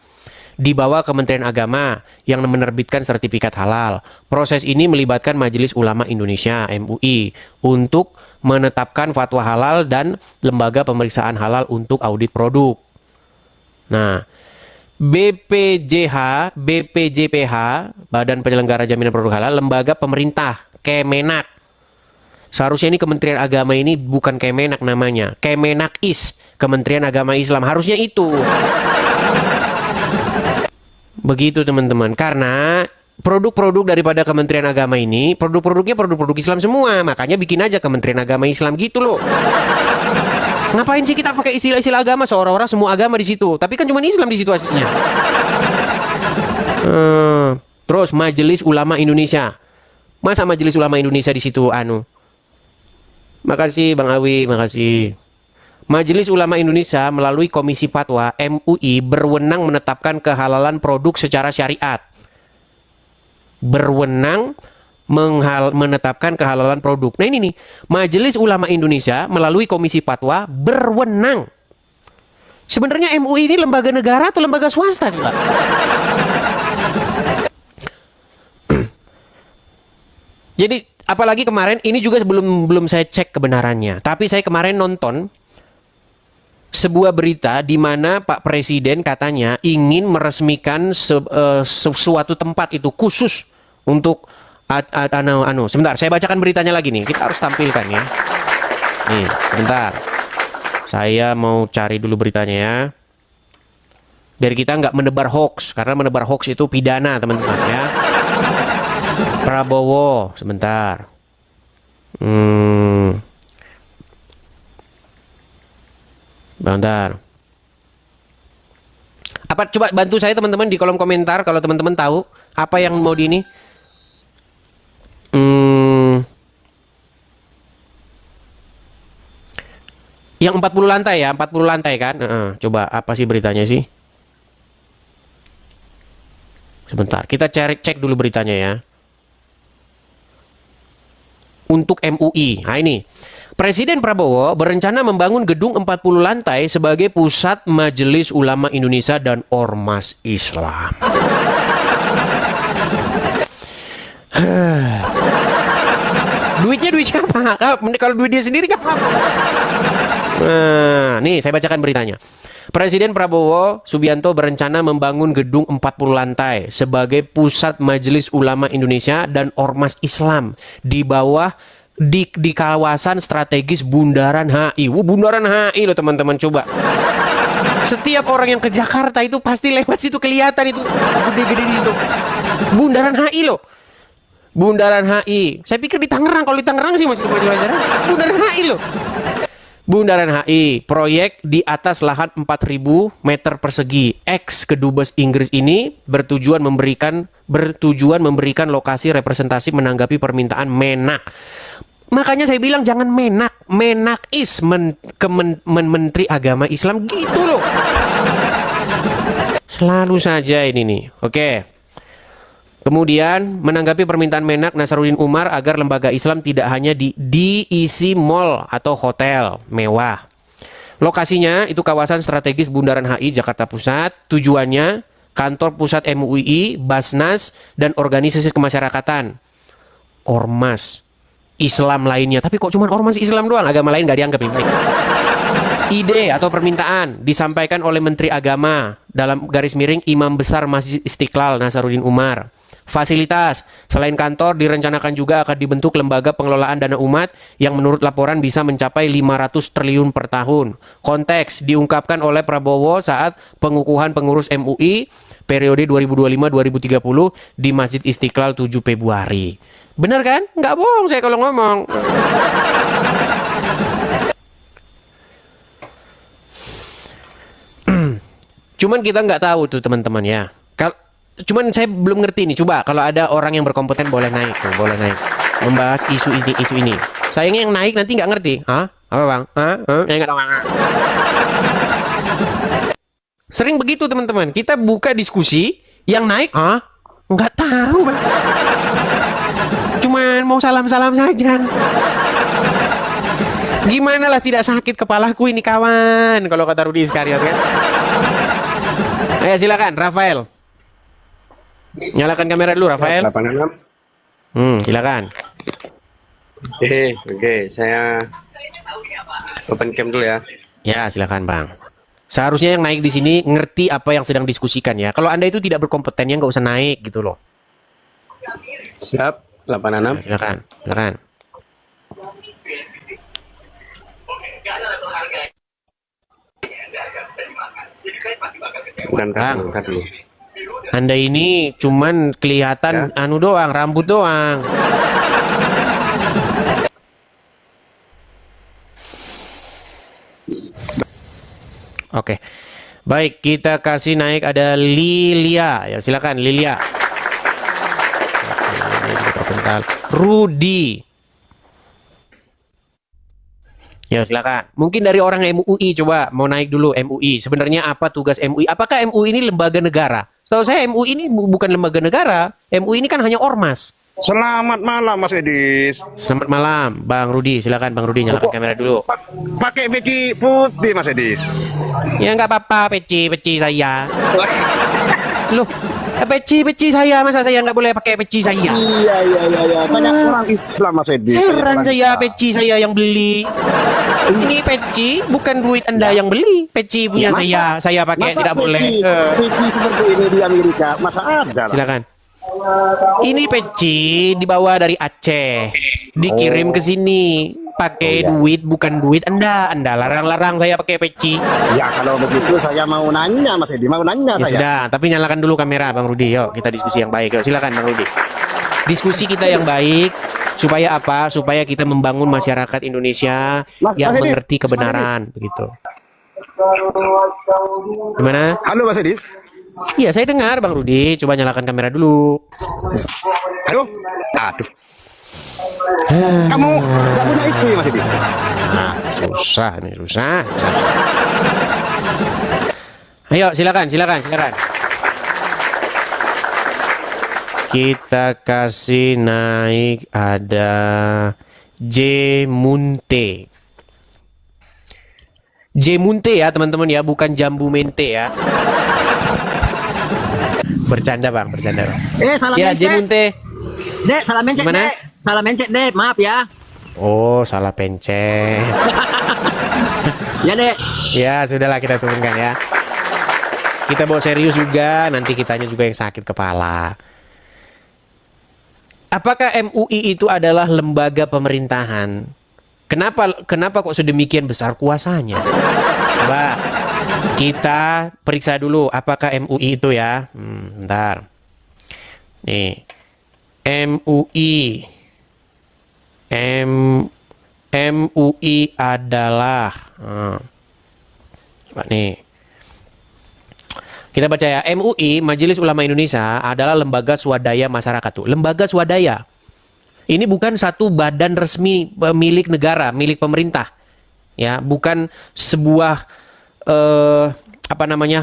Di bawah Kementerian Agama yang menerbitkan sertifikat halal. Proses ini melibatkan Majelis Ulama Indonesia (MUI) untuk menetapkan fatwa halal dan lembaga pemeriksaan halal untuk audit produk. Nah, BPJPH, Badan Penyelenggara Jaminan Produk Halal, lembaga pemerintah, Kemenak. Seharusnya ini Kementerian Agama ini bukan Kemenak namanya, Kemenakis, Kementerian Agama Islam. Harusnya itu. Begitu teman-teman, karena produk-produk daripada Kementerian Agama ini, produk-produknya produk-produk Islam semua. Makanya bikin aja Kementerian Agama Islam gitu loh. Ngapain sih kita pakai istilah-istilah agama seolah-olah semua agama di situ? Tapi kan cuma Islam di situ aslinya. Terus Majelis Ulama Indonesia. Masa Majelis Ulama Indonesia di situ Makasih Bang Awi, makasih. Majelis Ulama Indonesia melalui Komisi Fatwa MUI berwenang menetapkan kehalalan produk secara syariat. Berwenang menetapkan kehalalan produk. Nah ini nih, Majelis Ulama Indonesia melalui Komisi Fatwa berwenang. Sebenarnya MUI ini lembaga negara atau lembaga swasta juga? Jadi apalagi kemarin ini juga belum saya cek kebenarannya. Tapi saya kemarin nonton sebuah berita di mana Pak Presiden katanya ingin meresmikan suatu tempat itu khusus untuk sebentar, saya bacakan beritanya lagi nih. Kita harus tampilkan ya. Nih, sebentar. Saya mau cari dulu beritanya ya. Biar kita nggak menebar hoax, karena menebar hoax itu pidana, teman-teman ya. Prabowo, sebentar. Bentar. Apa coba bantu saya teman-teman di kolom komentar kalau teman-teman tahu apa yang mau di ini. Yang 40 lantai ya, 40 lantai kan? Coba apa sih beritanya sih? Sebentar, kita cek dulu beritanya ya. Untuk MUI. Nah ini. Presiden Prabowo berencana membangun gedung 40 lantai sebagai pusat Majelis Ulama Indonesia dan Ormas Islam. Duitnya duit siapa? Kalau duit dia sendiri nggak apa-apa. Nah, nih saya bacakan beritanya. Presiden Prabowo Subianto berencana membangun gedung 40 lantai sebagai pusat Majelis Ulama Indonesia dan Ormas Islam di bawah di kawasan strategis Bundaran HI. Bundaran HI loh teman-teman, coba. Setiap orang yang ke Jakarta itu pasti lewat situ, kelihatan itu gede-gede itu. Bundaran HI loh. Bundaran HI. Saya pikir di Tangerang, kalau di Tangerang sih masih wajar. Bundaran HI loh. Bundaran HI, proyek di atas lahan 4.000 meter persegi ex Kedubes Inggris ini bertujuan memberikan lokasi representasi menanggapi permintaan Menak. Makanya saya bilang jangan Menakis Menteri Agama Islam gitu loh. Selalu saja ini nih. Oke. Kemudian menanggapi permintaan Menak Nasaruddin Umar agar lembaga Islam tidak hanya diisi mall atau hotel mewah. Lokasinya itu kawasan strategis Bundaran HI Jakarta Pusat. Tujuannya kantor pusat MUI, Basnas, dan organisasi kemasyarakatan. Ormas Islam lainnya. Tapi kok cuma ormas Islam doang? Agama lain nggak dianggap ini. Ide atau permintaan disampaikan oleh Menteri Agama dalam garis miring Imam Besar Masjid Istiqlal Nasaruddin Umar. Fasilitas, selain kantor direncanakan juga akan dibentuk lembaga pengelolaan dana umat yang menurut laporan bisa mencapai 500 triliun per tahun. Konteks diungkapkan oleh Prabowo saat pengukuhan pengurus MUI periode 2025-2030 di Masjid Istiqlal 7 Februari. Benar kan? Nggak bohong saya kalau ngomong. Cuman kita nggak tahu tuh teman-teman ya. Cuman saya belum ngerti nih. Coba kalau ada orang yang berkompeten boleh naik tuh, boleh naik membahas isu ini. Sayangnya yang naik nanti nggak ngerti. Hah? Apa bang? Yang nggak tahu. Sering begitu teman-teman. Kita buka diskusi, yang naik, nggak tahu bang. Cuman mau salam-salam saja. Gimana lah tidak sakit kepalaku ini kawan, kalau kata Rudi Iskariot kan. Silakan Rafael. Nyalakan kamera dulu Rafael. 86. Silakan. Oke, saya open cam dulu ya. Ya, silakan Bang. Seharusnya yang naik di sini ngerti apa yang sedang diskusikan ya. Kalau Anda itu tidak berkompeten ya nggak usah naik gitu loh. Siap, 86. Silakan. Bang, Anda ini cuman kelihatan anu doang, rambut doang. Oke. Baik, kita kasih naik ada Lilia. Ya, silakan Lilia. Rudi. Ya, silakan. Mungkin dari orang MUI coba mau naik dulu MUI. Sebenarnya apa tugas MUI? Apakah MUI ini lembaga negara? Setahu saya MUI ini bukan lembaga negara. MUI ini kan hanya ormas. Selamat malam Mas Edis. Selamat malam Bang Rudi. Silakan Bang Rudi nyalakan kamera dulu. Pakai peci putih Mas Edis. Ya nggak apa-apa, peci saya. Loh, peci saya, masa saya nggak boleh pakai peci saya? Iya. Banyak orang Islam Mas Edis. Heran saya, peci saya yang beli. Ini peci bukan duit Anda yang beli. Peci punya saya pakai tidak boleh. Peci seperti ini di Amerika masa ada? Silakan. Ini peci dibawa dari Aceh, dikirim ke sini. Pakai duit bukan duit Anda. Anda larang-larang saya pakai peci. Ya kalau begitu saya mau nanya Mas Edi, mau nanya ya saya. Sudah, tapi nyalakan dulu kamera Bang Rudi. Yuk kita diskusi yang baik. Yuk silakan Bang Rudi. Diskusi kita yang baik supaya apa? Supaya kita membangun masyarakat Indonesia yang mengerti kebenaran, begitu. Gimana? Halo Mas Edi. Iya, saya dengar Bang Rudi. Coba nyalakan kamera dulu. Aduh. Kamu nggak punya istri Mas Edi? Susah. Ayo, silakan. Kita kasih naik ada Jemunte ya teman-teman ya, bukan jambu mente ya. Bercanda bang. Salam ya Jemunte. Dek, salam mencet. Gimana? Dek. Salah mencet deh, maaf ya. Oh, salah pencet. Ya deh. Ya, sudahlah kita turunkan ya. Kita bawa serius juga, nanti kitanya juga yang sakit kepala. Apakah MUI itu adalah lembaga pemerintahan? Kenapa kok sedemikian besar kuasanya? Coba kita periksa dulu apakah MUI itu ya. Bentar. Nih. MUI adalah coba nih. Kita baca ya, MUI, Majelis Ulama Indonesia adalah lembaga swadaya masyarakat tuh. Lembaga swadaya. Ini bukan satu badan resmi milik negara, milik pemerintah. Ya, bukan sebuah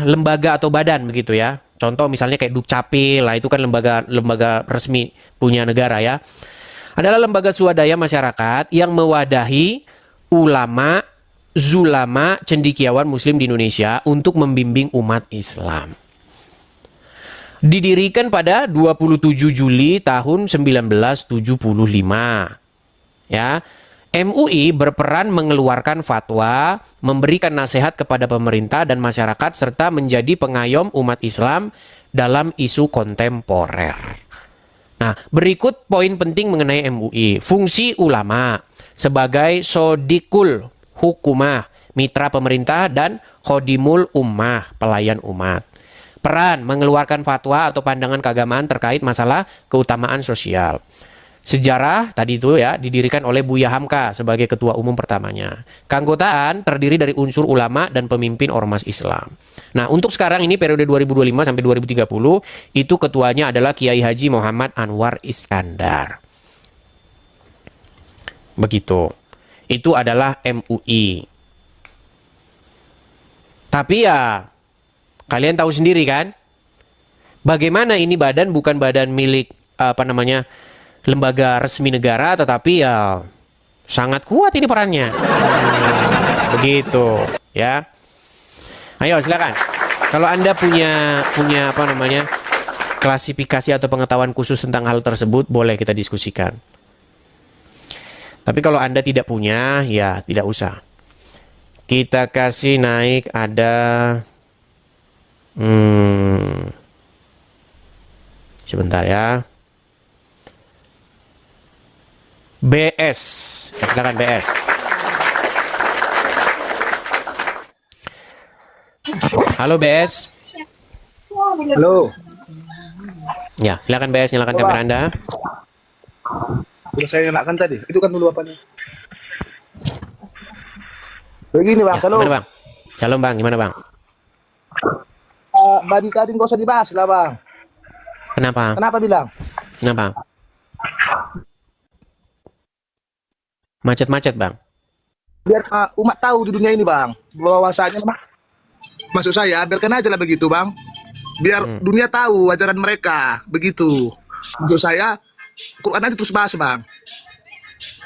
lembaga atau badan begitu ya. Contoh misalnya kayak Dukcapil, lah itu kan lembaga resmi punya negara ya. Adalah lembaga swadaya masyarakat yang mewadahi ulama, zulama, cendekiawan muslim di Indonesia untuk membimbing umat Islam. Didirikan pada 27 Juli tahun 1975. Ya. MUI berperan mengeluarkan fatwa, memberikan nasihat kepada pemerintah dan masyarakat serta menjadi pengayom umat Islam dalam isu kontemporer. Nah, berikut poin penting mengenai MUI. Fungsi ulama sebagai sodikul hukumah, mitra pemerintah, dan khodimul ummah, pelayan umat. Peran mengeluarkan fatwa atau pandangan keagamaan terkait masalah keutamaan sosial. Sejarah tadi itu ya didirikan oleh Buya Hamka sebagai ketua umum pertamanya. Keanggotaan terdiri dari unsur ulama dan pemimpin ormas Islam. Nah, untuk sekarang ini periode 2025 sampai 2030 itu ketuanya adalah Kiai Haji Muhammad Anwar Iskandar. Begitu. Itu adalah MUI. Tapi ya, kalian tahu sendiri kan, bagaimana ini badan bukan badan milik lembaga resmi negara, tetapi ya sangat kuat ini perannya. Begitu, ya. Ayo silakan. Kalau Anda punya klasifikasi atau pengetahuan khusus tentang hal tersebut, boleh kita diskusikan. Tapi kalau Anda tidak punya, ya tidak usah. Kita kasih naik ada sebentar ya. BS. Silakan BS. Halo BS. Halo. Ya, silakan BS, nyalakan kamera Anda. Udah saya nyalakan tadi. Itu kan dulu apanya? Begini Bang, ya, gimana Bang? Shalom Bang, gimana Bang? Badi tadi nggak usah dibahas lah Bang. Kenapa? Kenapa bilang? Kenapa? Macet-macet Bang. Biar umat tahu di dunia ini Bang. Bahwasanya maksud saya biarkan aja lah begitu Bang. Biar dunia tahu ajaran mereka begitu. Untuk saya Quran aja terus bahas Bang.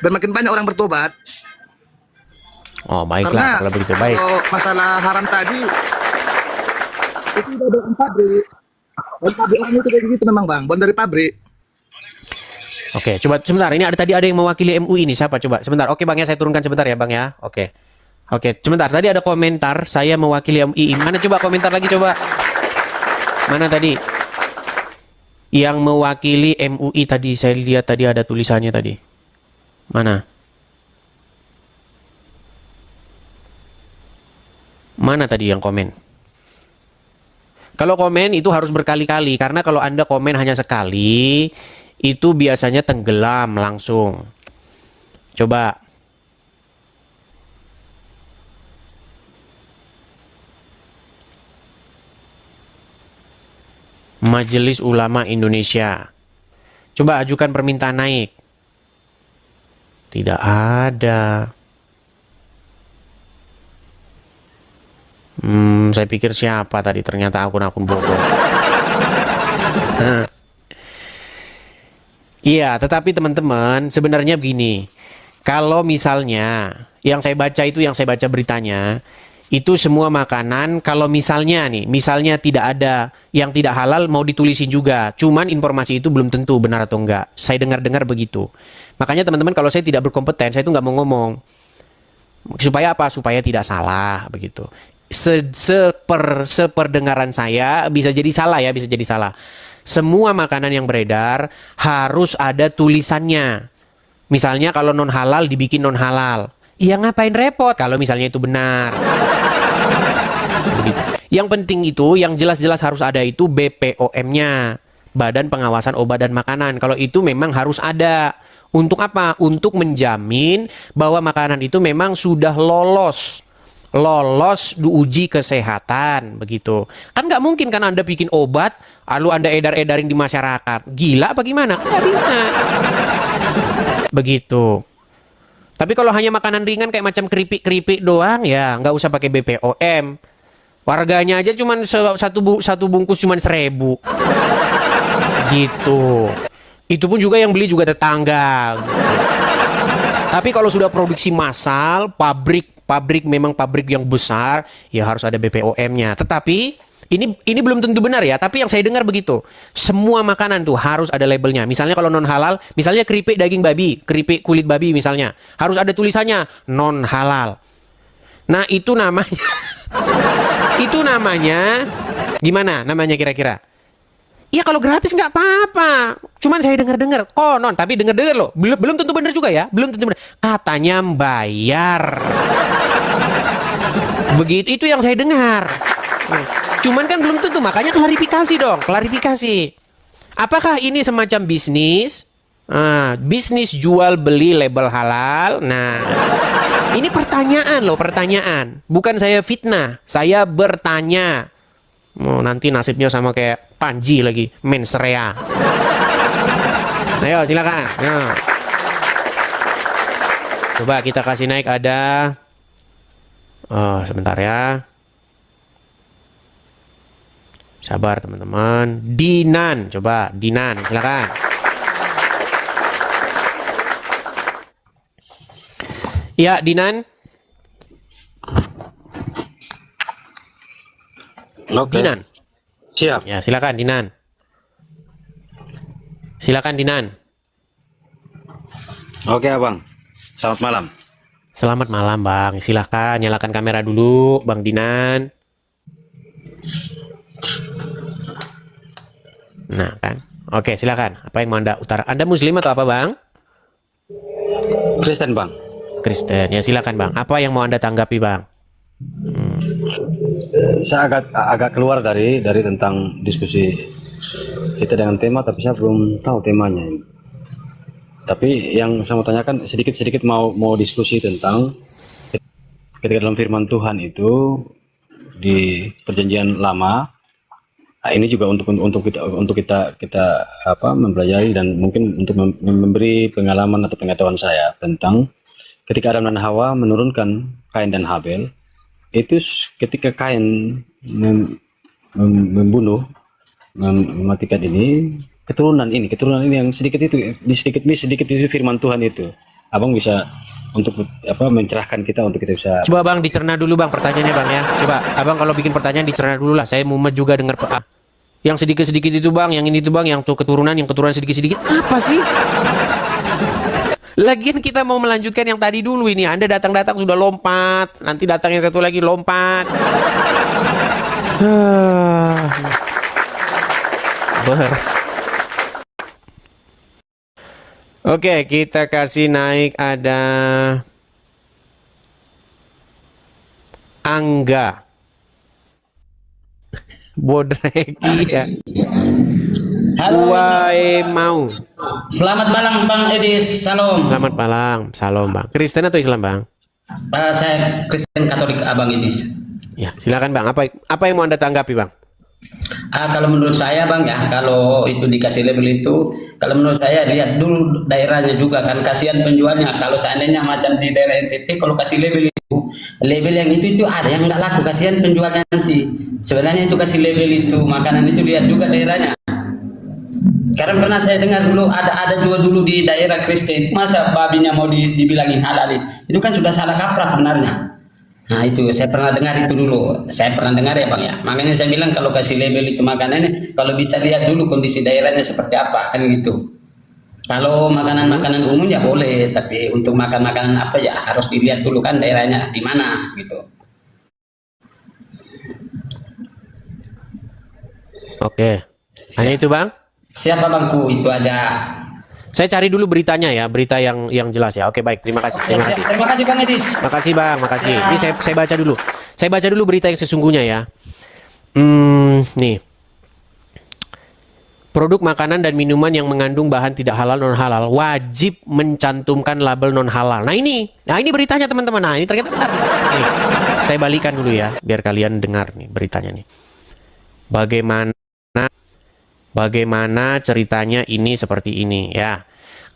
Dan makin banyak orang bertobat. Oh baiklah kalau begitu baik. Kalau masalah haram tadi itu udah dari pabrik. Dan pabrik orang itu kayak begitu memang Bang. Bukan dari pabrik. Oke, coba sebentar. Ini tadi ada yang mewakili MUI ini. Siapa? Coba sebentar. Oke Bang ya, saya turunkan sebentar ya Bang ya. Oke, sebentar. Tadi ada komentar saya mewakili MUI. Mana coba komentar lagi coba. Mana tadi? Yang mewakili MUI tadi saya lihat tadi ada tulisannya tadi. Mana? Mana tadi yang komen? Kalau komen itu harus berkali-kali karena kalau Anda komen hanya sekali itu biasanya tenggelam langsung. Coba. Majelis Ulama Indonesia. Coba ajukan permintaan naik. Tidak ada. Saya pikir siapa tadi, ternyata akun-akun bodoh. Iya, tetapi teman-teman sebenarnya begini. Kalau misalnya yang saya baca beritanya, Itu semua makanan kalau misalnya tidak ada yang tidak halal mau ditulisin juga. Cuman informasi itu belum tentu benar atau enggak. Saya dengar-dengar begitu. Makanya teman-teman kalau saya tidak berkompeten, saya itu nggak mau ngomong. Supaya apa? Supaya tidak salah begitu. Seperdengaran saya bisa jadi salah ya, bisa jadi salah. Semua makanan yang beredar harus ada tulisannya. Misalnya kalau non halal dibikin non halal. Ya ngapain repot kalau misalnya itu benar. Begitu. Yang penting itu, yang jelas-jelas harus ada itu BPOM-nya. Badan Pengawasan Obat dan Makanan. Kalau itu memang harus ada. Untuk apa? Untuk menjamin bahwa makanan itu memang sudah lolos diuji kesehatan. Begitu. Kan nggak mungkin kan Anda bikin obat, lalu Anda edar-edarin di masyarakat. Gila apa gimana? Nggak bisa. Begitu. Tapi kalau hanya makanan ringan kayak macam keripik-keripik doang, ya nggak usah pakai BPOM. Warganya aja cuman satu bungkus cuman 1.000. Gitu. Itu pun juga yang beli juga tetangga. Tapi kalau sudah produksi massal, pabrik memang pabrik yang besar, ya harus ada BPOM-nya. Tetapi ini belum tentu benar ya, tapi yang saya dengar begitu. Semua makanan tuh harus ada labelnya. Misalnya kalau non halal, misalnya keripik daging babi, keripik kulit babi misalnya, harus ada tulisannya non halal. Nah, itu namanya itu namanya gimana namanya kira-kira? Ya kalau gratis nggak apa-apa. Cuman saya dengar-dengar konon, tapi dengar-dengar loh. Belum tentu benar juga ya, belum tentu benar. Katanya bayar. Begitu itu yang saya dengar. Cuman kan belum tentu, makanya klarifikasi dong, klarifikasi. Apakah ini semacam bisnis? Bisnis jual beli label halal? Nah, ini pertanyaan loh, pertanyaan. Bukan saya fitnah, saya bertanya. Nanti nasibnya sama kayak Panji lagi, mensrea. Ayo silakan. Nah. Coba kita kasih naik ada. Sebentar ya. Sabar teman-teman. Dinan, coba Dinan, silakan. Ya, Dinan. Oke. Dinan. Siap. Ya, silakan Dinan. Silakan Dinan. Oke, Abang. Selamat malam. Selamat malam, Bang. Silakan nyalakan kamera dulu, Bang Dinan. Nah, kan. Oke, silakan. Apa yang mau Anda utara? Anda Muslim atau apa, Bang? Kristen, Bang. Kristen. Ya, silakan, Bang. Apa yang mau Anda tanggapi, Bang? Saya agak keluar dari tentang diskusi kita dengan tema, tapi saya belum tahu temanya. Tapi yang saya mau tanyakan sedikit-sedikit mau diskusi tentang ketika dalam firman Tuhan itu di Perjanjian Lama. Nah, ini juga untuk kita mempelajari dan mungkin untuk memberi pengalaman atau pengetahuan saya tentang ketika Adam dan Hawa menurunkan Kain dan Habel. Itu ketika Kain mematikan keturunan ini yang sedikit itu firman Tuhan itu. Abang bisa untuk mencerahkan kita untuk kita bisa. Coba Bang dicerna dulu Bang pertanyaannya Bang ya. Coba Abang kalau bikin pertanyaan dicerna dulu lah. Saya mumet juga dengar yang sedikit-sedikit itu Bang, yang ini itu Bang, yang keturunan sedikit-sedikit. Apa sih? Lagian kita mau melanjutkan yang tadi dulu ini. Anda datang-datang sudah lompat. Nanti datang yang satu lagi lompat. Oke, kita kasih naik ada Angga Bodreki ya. Halo. Mau. Selamat malam Bang Edis. Salam. Selamat malam. Salam Bang. Kristen atau Islam Bang? Saya Kristen Katolik Abang Edis. Ya, silakan Bang. Apa yang mau Anda tanggapi Bang? Kalau menurut saya Bang ya, kalau itu dikasih label itu, kalau menurut saya lihat dulu daerahnya juga kan, kasihan penjualnya. Kalau seandainya macam di daerah NTT, kalau kasih label itu, label yang itu ada yang nggak laku, kasihan penjualnya nanti. Sebenarnya itu kasih label itu makanan itu lihat juga daerahnya. Karena pernah saya dengar dulu ada juga dulu di daerah Kristen, masa babinya mau dibilangin halal, itu kan sudah salah kaprah sebenarnya. Nah itu saya pernah dengar itu dulu, saya pernah dengar ya Bang ya. Makanya saya bilang kalau kasih label itu makanannya, kalau bisa lihat dulu kondisi daerahnya seperti apa kan gitu. Kalau makanan-makanan umum ya boleh, tapi untuk makan makanan apa ya harus dilihat dulu kan daerahnya di mana gitu. Oke, hanya itu Bang. Siapa Bangku itu aja. Saya cari dulu beritanya ya, berita yang jelas ya. Oke baik, terima kasih. Terima kasih. Terima kasih Bang Edis. Makasih Bang, makasih. Ini saya baca dulu. Saya baca dulu berita yang sesungguhnya ya. Nih. Produk makanan dan minuman yang mengandung bahan tidak halal non halal wajib mencantumkan label non halal. Nah ini beritanya teman-teman. Nah ini ternyata benar. Nih, saya balikan dulu ya, biar kalian dengar nih beritanya nih. Bagaimana ceritanya ini seperti ini ya.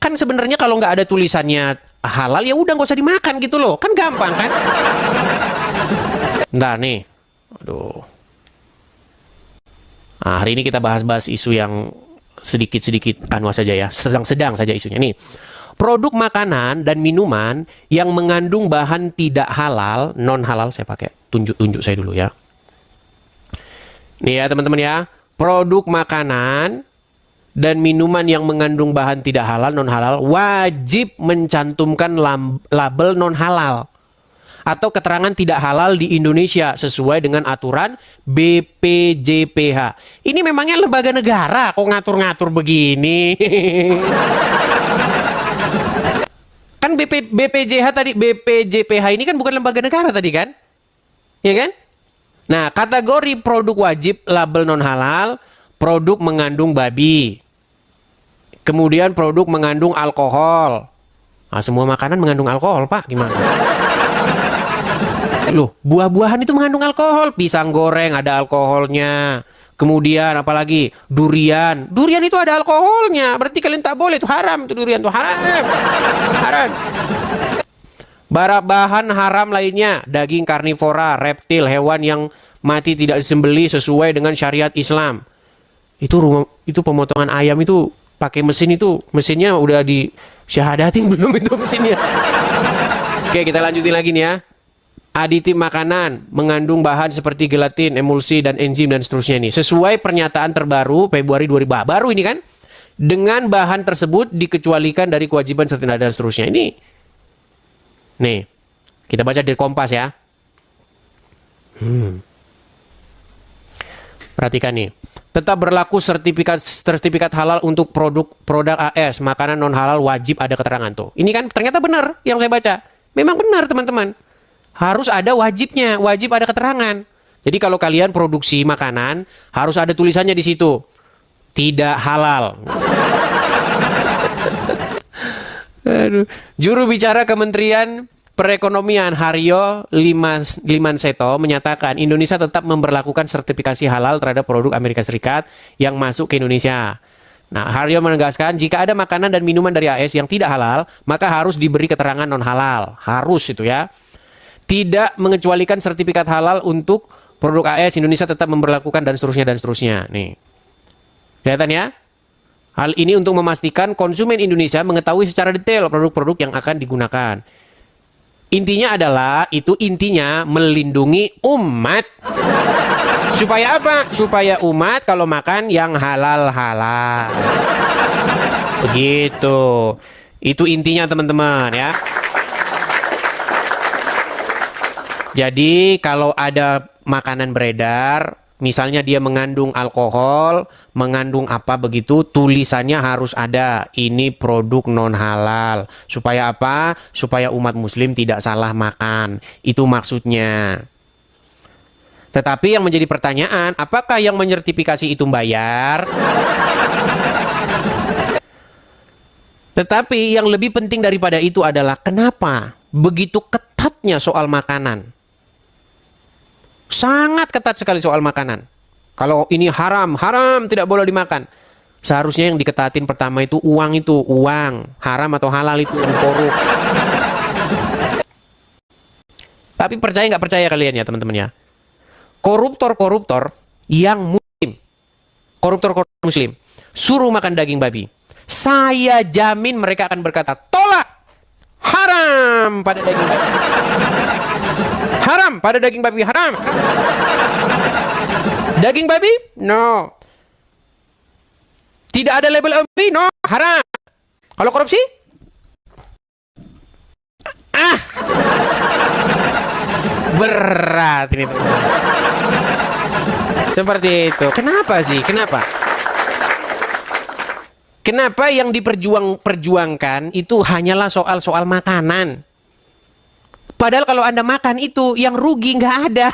Kan sebenarnya kalau nggak ada tulisannya halal ya udah nggak usah dimakan gitu loh. Kan gampang kan? Nah nih. Aduh. Nah, hari ini kita bahas-bahas isu yang sedikit-sedikit saja ya. Sedang-sedang saja isunya nih. Produk makanan dan minuman yang mengandung bahan tidak halal, non halal saya pakai. Tunjuk saya dulu ya. Nih ya teman-teman ya. Produk makanan dan minuman yang mengandung bahan tidak halal, non halal, wajib mencantumkan label non halal atau keterangan tidak halal di Indonesia sesuai dengan aturan BPJPH. Ini memangnya lembaga negara kok ngatur-ngatur begini? Kan BPJPH ini kan bukan lembaga negara tadi kan? Ya kan? Nah, kategori produk wajib label non halal, produk mengandung babi. Kemudian produk mengandung alkohol. Nah, semua makanan mengandung alkohol, Pak. Gimana? Loh, buah-buahan itu mengandung alkohol. Pisang goreng ada alkoholnya. Kemudian apalagi? Durian. Durian itu ada alkoholnya. Berarti kalian tak boleh, itu haram. Itu durian itu haram. Haram. Bahan haram lainnya, daging karnivora, reptil, hewan yang mati tidak disembelih sesuai dengan syariat Islam. Itu pemotongan ayam itu pakai mesin itu, mesinnya udah di syahadatin belum itu mesinnya. Oke, kita lanjutin lagi nih ya. Aditif makanan mengandung bahan seperti gelatin, emulsi dan enzim dan seterusnya nih. Sesuai pernyataan terbaru Februari 2000 baru ini kan, dengan bahan tersebut dikecualikan dari kewajiban serta dan seterusnya. Nih, kita baca dari Kompas ya. Perhatikan nih. Tetap berlaku sertifikat halal untuk produk AS, makanan non halal wajib ada keterangan tuh. Ini kan ternyata benar yang saya baca. Memang benar teman-teman. Harus ada wajibnya, wajib ada keterangan. Jadi kalau kalian produksi makanan, harus ada tulisannya di situ. Tidak halal. Aduh. Juru bicara Kementerian Perekonomian Haryo Limanseto menyatakan Indonesia tetap memberlakukan sertifikasi halal terhadap produk Amerika Serikat yang masuk ke Indonesia. Nah, Haryo menegaskan jika ada makanan dan minuman dari AS yang tidak halal, maka harus diberi keterangan non halal. Harus itu ya. Tidak mengecualikan sertifikat halal untuk produk AS, Indonesia tetap memberlakukan dan seterusnya. Nih. Kelihatan ya? Hal ini untuk memastikan konsumen Indonesia mengetahui secara detail produk-produk yang akan digunakan. Intinya adalah, itu intinya melindungi umat. Supaya apa? Supaya umat kalau makan yang halal-halal. Begitu. Itu intinya teman-teman ya. Jadi kalau ada makanan beredar, misalnya dia mengandung alkohol, mengandung apa begitu, tulisannya harus ada. Ini produk non halal. Supaya apa? Supaya umat muslim tidak salah makan. Itu maksudnya. Tetapi yang menjadi pertanyaan, apakah yang menyertifikasi itu bayar? Tetapi yang lebih penting daripada itu adalah kenapa begitu ketatnya soal makanan? Sangat ketat sekali soal makanan. Kalau ini haram, tidak boleh dimakan. Seharusnya yang diketatin pertama itu uang. Haram atau halal itu korup. Tapi percaya nggak percaya kalian ya teman-teman ya. Koruptor yang muslim. Koruptor muslim. Suruh makan daging babi. Saya jamin mereka akan berkata, tolak. Haram pada daging babi. Haram. Pada daging babi haram. Daging babi? No. Tidak ada label MUI? No, haram. Kalau korupsi? Berat ini. Seperti itu. Kenapa sih? Kenapa? Kenapa yang diperjuangkan itu hanyalah soal-soal makanan? Padahal kalau Anda makan itu, yang rugi nggak ada.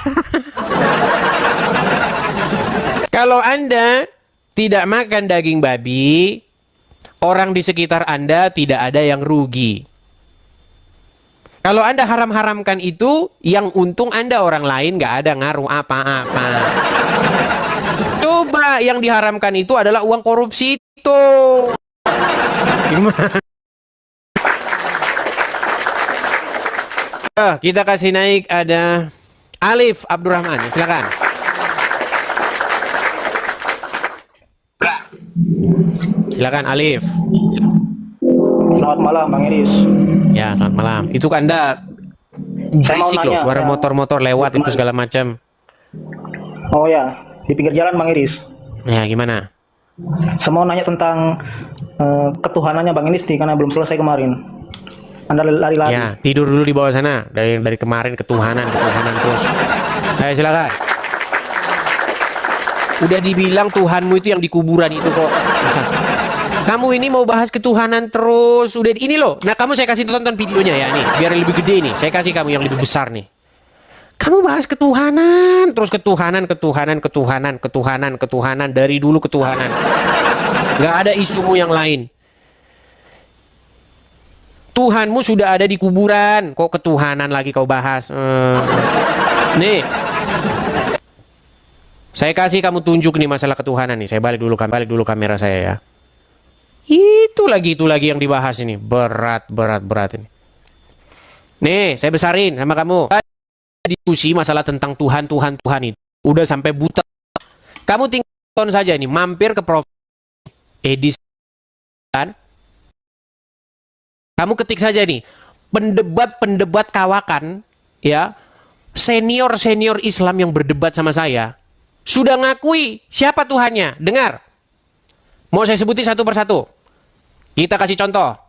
Kalau Anda tidak makan daging babi, orang di sekitar Anda tidak ada yang rugi. Kalau Anda haram-haramkan itu, yang untung Anda orang lain nggak ada ngaruh apa-apa. Coba yang diharamkan itu adalah uang korupsi itu. Gimana? Kita kasih naik ada Alif Abdurrahman, silakan. Silakan Alif. Selamat malam Bang Iris. Ya, selamat malam. Itu Anda berisik loh, suara motor-motor lewat itu segala macam. Oh ya, di pinggir jalan Bang Iris. Ya, gimana? Saya mau nanya tentang ketuhanannya Bang Iris nih, karena belum selesai kemarin. Anda lari-lari. Ya, tidur dulu di bawah sana. Dari kemarin ketuhanan terus. Ayo silakan. Udah dibilang Tuhanmu itu yang di kuburan itu kok. Kamu ini mau bahas ketuhanan terus. Udah ini loh. Nah, kamu saya kasih tonton videonya ya nih, biar lebih gede nih. Saya kasih kamu yang lebih besar nih. Kamu bahas ketuhanan, terus ketuhanan dari dulu ketuhanan. Nggak ada isumu yang lain. Tuhanmu sudah ada di kuburan, kok ketuhanan lagi kau bahas? Nih, saya kasih kamu tunjuk nih masalah ketuhanan nih. Saya balik dulu kamera saya ya. Itu lagi yang dibahas ini, berat ini. Nih, saya besarin sama kamu. Diskusi masalah tentang Tuhan itu udah sampai buta. Kamu tinggal tonton saja nih, mampir ke Prof Edis kan? Kamu ketik saja nih, pendebat kawakan, ya, senior Islam yang berdebat sama saya, sudah ngakui siapa Tuhannya. Dengar, mau saya sebutin satu persatu. Kita kasih contoh.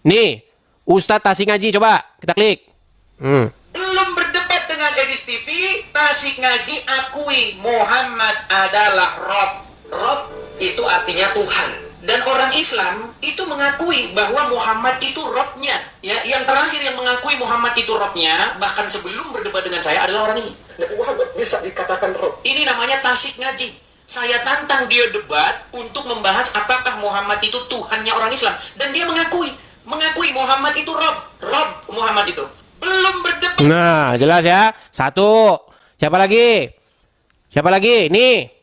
Nih, Ustadz Tasik Ngaji, coba kita klik. Belum berdebat dengan Edis TV, Tasik Ngaji akui Muhammad adalah Rob. Rob itu artinya Tuhan. Dan orang Islam itu mengakui bahwa Muhammad itu Robnya. Ya, yang terakhir yang mengakui Muhammad itu Robnya, bahkan sebelum berdebat dengan saya adalah orang ini. Nabi Muhammad bisa dikatakan Rob. Ini namanya Tasik Ngaji. Saya tantang dia debat untuk membahas apakah Muhammad itu Tuhannya orang Islam. Dan dia mengakui Muhammad itu Rob Muhammad itu. Belum berdebat. Nah, jelas ya. Satu. Siapa lagi? Nih.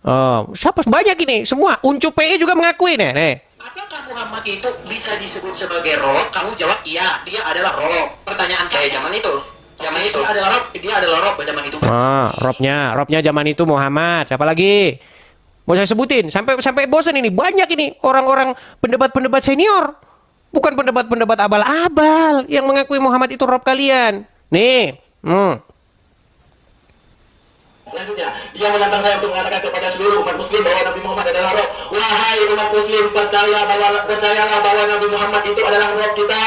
Oh, siapa banyak ini semua. Uncu PE juga mengakui nih. Apakah Muhammad itu bisa disebut sebagai Rob? Kamu jawab iya, dia adalah Rob. Pertanyaan saya zaman itu. Dia adalah Rob zaman itu. Robnya zaman itu Muhammad. Siapa lagi? Mau saya sebutin sampai bosan ini. Banyak ini orang-orang pendebat senior. Bukan pendebat abal-abal yang mengakui Muhammad itu Rob kalian. Nih. Selanjutnya, dia menantang saya untuk mengatakan kepada seluruh umat muslim bahwa Nabi Muhammad adalah Rob. Wahai umat muslim, percayalah bahwa Nabi Muhammad itu adalah Rob kita.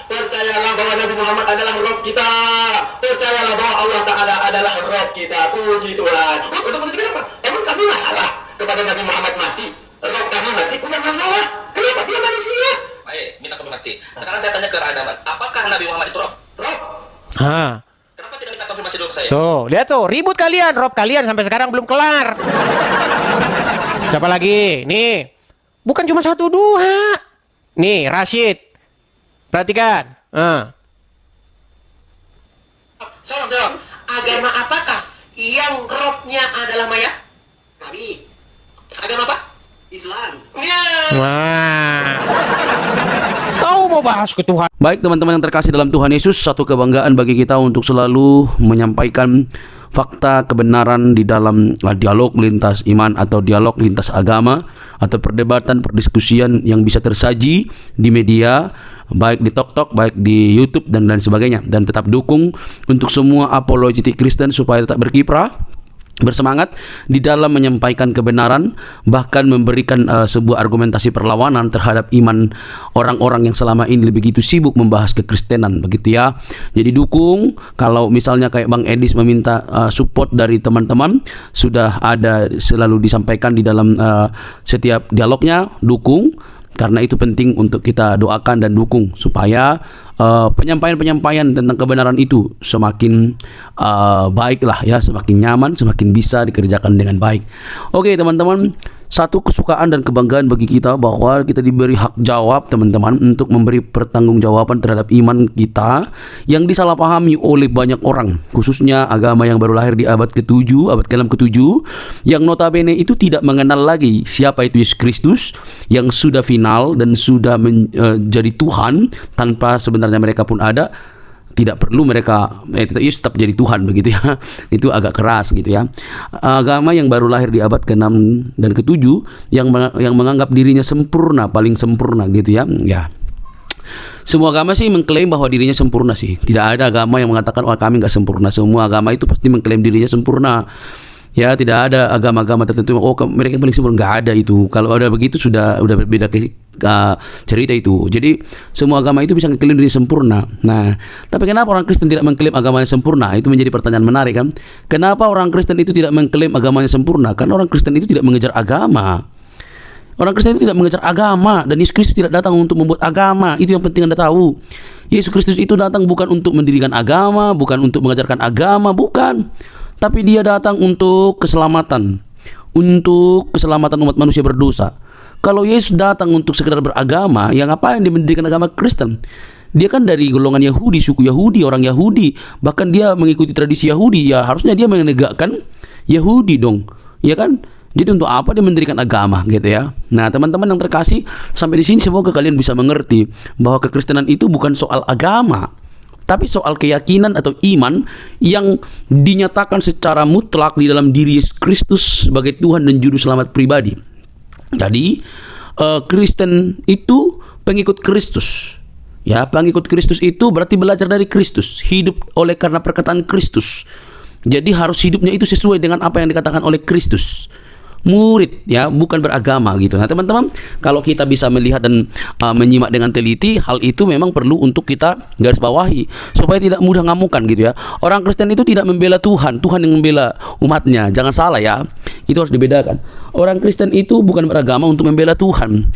Percayalah bahwa Nabi Muhammad adalah Rob kita. Percayalah bahwa Allah Ta'ala adalah Rob kita. Puji Tuhan. Untuk menunjukkan apa? Emang kami masalah kepada Nabi Muhammad mati? Rob kami mati? Bukan masalah. Kenapa dia manusia? Baik, minta konfirmasi. Sekarang saya tanya ke Adaman, apakah Nabi Muhammad itu Rob? Kenapa tidak minta konfirmasi dulu ke saya? Tuh, lihat tuh, ribut kalian, Rob kalian sampai sekarang belum kelar. Siapa lagi? Nih, bukan cuma 1, 2. Nih, Rashid. Perhatikan. Salam. Agama apakah yang Robnya adalah mayat? Nabi. Agama apa? Islam. Wah. Kau mau bahas ketuhanan? Baik teman-teman yang terkasih dalam Tuhan Yesus, satu kebanggaan bagi kita untuk selalu menyampaikan fakta kebenaran di dalam dialog lintas iman atau dialog lintas agama atau perdebatan perdiskusian yang bisa tersaji di media, baik di TokTok, baik di YouTube dan lain sebagainya. Dan tetap dukung untuk semua apologetik Kristen supaya tetap berkiprah, bersemangat di dalam menyampaikan kebenaran, bahkan memberikan sebuah argumentasi perlawanan terhadap iman orang-orang yang selama ini begitu sibuk membahas kekristenan, begitu ya. Jadi dukung. Kalau misalnya kayak Bang Edis meminta support dari teman-teman, sudah ada selalu disampaikan di dalam setiap dialognya, dukung. Karena itu penting untuk kita doakan dan dukung supaya penyampaian-penyampaian tentang kebenaran itu semakin baiklah ya, semakin nyaman, semakin bisa dikerjakan dengan baik. Oke teman-teman, satu kesukaan dan kebanggaan bagi kita bahwa kita diberi hak jawab teman-teman untuk memberi pertanggungjawaban terhadap iman kita yang disalahpahami oleh banyak orang, khususnya agama yang baru lahir di abad ke-7, abad ke-6 ke-7, yang notabene itu tidak mengenal lagi siapa itu Yesus Kristus yang sudah final dan sudah menjadi Tuhan tanpa sebenarnya mereka pun ada. Tidak perlu mereka tetap jadi Tuhan, begitu ya. Itu agak keras gitu ya. Agama yang baru lahir di abad ke-6 dan ke-7 yang menganggap dirinya sempurna, paling sempurna gitu ya. Ya. Semua agama sih mengklaim bahwa dirinya sempurna sih. Tidak ada agama yang mengatakan kami nggak sempurna. Semua agama itu pasti mengklaim dirinya sempurna. Ya, tidak ada agama-agama tertentu mereka paling sempurna, nggak ada itu. Kalau ada begitu sudah berbeda cerita itu. Jadi semua agama itu bisa mengklaim diri sempurna. Nah, tapi kenapa orang Kristen tidak mengklaim agamanya sempurna? Itu menjadi pertanyaan menarik kan? Kenapa orang Kristen itu tidak mengklaim agamanya sempurna? Karena orang Kristen itu tidak mengejar agama. Orang Kristen itu tidak mengejar agama, dan Yesus Kristus tidak datang untuk membuat agama. Itu yang penting Anda tahu. Yesus Kristus itu datang bukan untuk mendirikan agama, bukan untuk mengajarkan agama, bukan. Tapi dia datang untuk keselamatan, untuk keselamatan umat manusia berdosa. Kalau Yesus datang untuk sekedar beragama, yang ngapain dia mendirikan agama Kristen? Dia kan dari golongan Yahudi, suku Yahudi, orang Yahudi, bahkan dia mengikuti tradisi Yahudi. Ya harusnya dia menegakkan Yahudi dong, ya kan? Jadi untuk apa dia mendirikan agama gitu ya? Nah teman-teman yang terkasih, sampai di sini semoga kalian bisa mengerti bahwa kekristenan itu bukan soal agama, tapi soal keyakinan atau iman yang dinyatakan secara mutlak di dalam diri Yesus Kristus sebagai Tuhan dan Juru Selamat pribadi. Jadi Kristen itu pengikut Kristus. Ya, pengikut Kristus itu berarti belajar dari Kristus, hidup oleh karena perkataan Kristus. Jadi harus hidupnya itu sesuai dengan apa yang dikatakan oleh Kristus. Murid ya, bukan beragama gitu. Nah teman-teman, kalau kita bisa melihat dan menyimak dengan teliti, hal itu memang perlu untuk kita garis bawahi supaya tidak mudah ngamukan gitu ya. Orang Kristen itu tidak membela Tuhan, Tuhan yang membela umatnya. Jangan salah ya, itu harus dibedakan. Orang Kristen itu bukan beragama untuk membela Tuhan.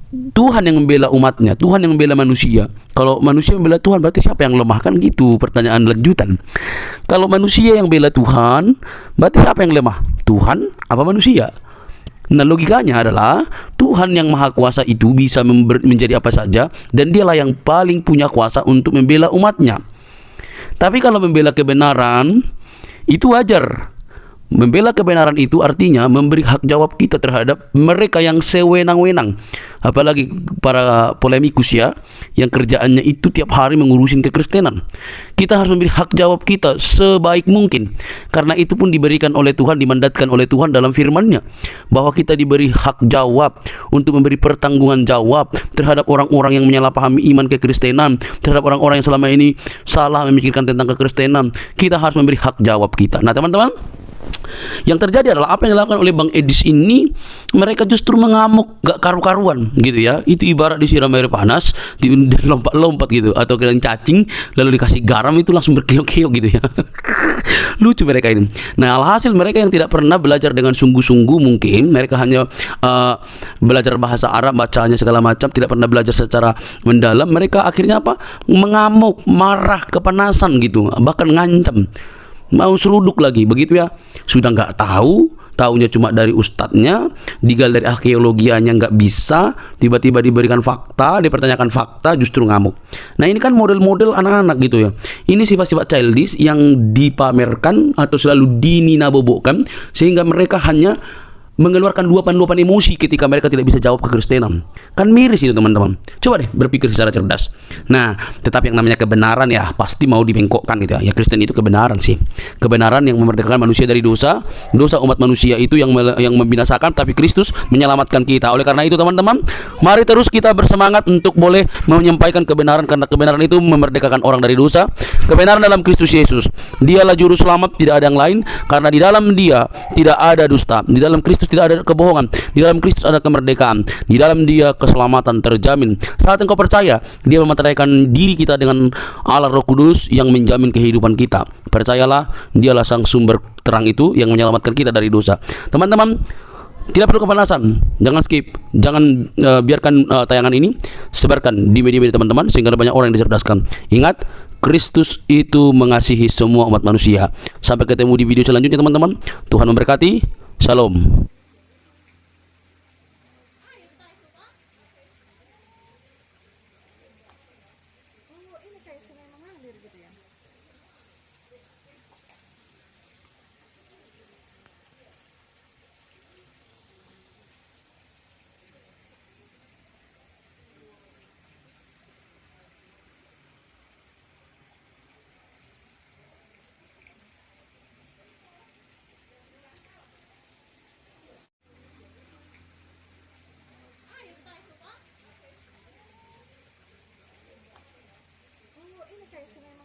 Tuhan yang membela umatnya, Tuhan yang membela manusia. Kalau manusia membela Tuhan, berarti siapa yang lemah? Kan gitu pertanyaan lanjutan. Kalau manusia yang bela Tuhan, berarti siapa yang lemah? Tuhan apa manusia? Nah logikanya adalah Tuhan yang maha kuasa itu bisa menjadi apa saja, dan dialah yang paling punya kuasa untuk membela umatnya. Tapi kalau membela kebenaran, itu wajar. Membela kebenaran itu artinya memberi hak jawab kita terhadap mereka yang sewenang-wenang, apalagi para polemikus ya, yang kerjaannya itu tiap hari mengurusin kekristenan. Kita harus memberi hak jawab kita sebaik mungkin, karena itu pun diberikan oleh Tuhan, dimandatkan oleh Tuhan dalam firman-Nya, bahwa kita diberi hak jawab untuk memberi pertanggungan jawab terhadap orang-orang yang menyalahpahami iman kekristenan, terhadap orang-orang yang selama ini salah memikirkan tentang kekristenan. Kita harus memberi hak jawab kita. Nah teman-teman, yang terjadi adalah apa yang dilakukan oleh Bang Edis ini, mereka justru mengamuk gak karu-karuan gitu ya. Itu ibarat disiram air panas, lompat-lompat gitu, atau kalian cacing lalu dikasih garam itu langsung berkiok-kiok gitu ya. Lucu mereka ini. Nah alhasil mereka yang tidak pernah belajar dengan sungguh-sungguh, mungkin mereka hanya belajar bahasa Arab, bacanya segala macam, tidak pernah belajar secara mendalam. Mereka akhirnya apa? Mengamuk, marah, kepanasan gitu, bahkan ngancam, mau seruduk lagi begitu ya. Sudah nggak tahu, taunya cuma dari ustadznya, digali dari arkeologianya nggak bisa, tiba-tiba diberikan fakta, dipertanyakan fakta, justru ngamuk. Nah ini kan model-model anak-anak gitu ya. Ini sifat-sifat childish yang dipamerkan atau selalu dininabobokkan, sehingga mereka hanya mengeluarkan luapan-luapan emosi ketika mereka tidak bisa jawab kekristenan. Kan miris itu teman-teman. Coba deh berpikir secara cerdas. Nah, tetapi yang namanya kebenaran ya pasti mau dibengkokkan gitu ya. Ya Kristen itu kebenaran sih. Kebenaran yang memerdekakan manusia dari dosa. Dosa umat manusia itu yang membinasakan, tapi Kristus menyelamatkan kita. Oleh karena itu teman-teman, mari terus kita bersemangat untuk boleh menyampaikan kebenaran, karena kebenaran itu memerdekakan orang dari dosa. Kebenaran dalam Kristus Yesus. Dialah juru selamat, tidak ada yang lain, karena di dalam Dia tidak ada dusta. Di dalam Kristus tidak ada kebohongan. Di dalam Kristus ada kemerdekaan. Di dalam Dia keselamatan terjamin. Saat engkau percaya, Dia memateraikan diri kita dengan Allah Roh Kudus yang menjamin kehidupan kita. Percayalah, Dialah sang sumber terang itu yang menyelamatkan kita dari dosa. Teman-teman, tidak perlu kepanasan, jangan skip, jangan biarkan tayangan ini, sebarkan di media-media teman-teman sehingga banyak orang yang dicerdaskan. Ingat, Kristus itu mengasihi semua umat manusia. Sampai ketemu di video selanjutnya teman-teman. Tuhan memberkati. Shalom. Ini kayak sinema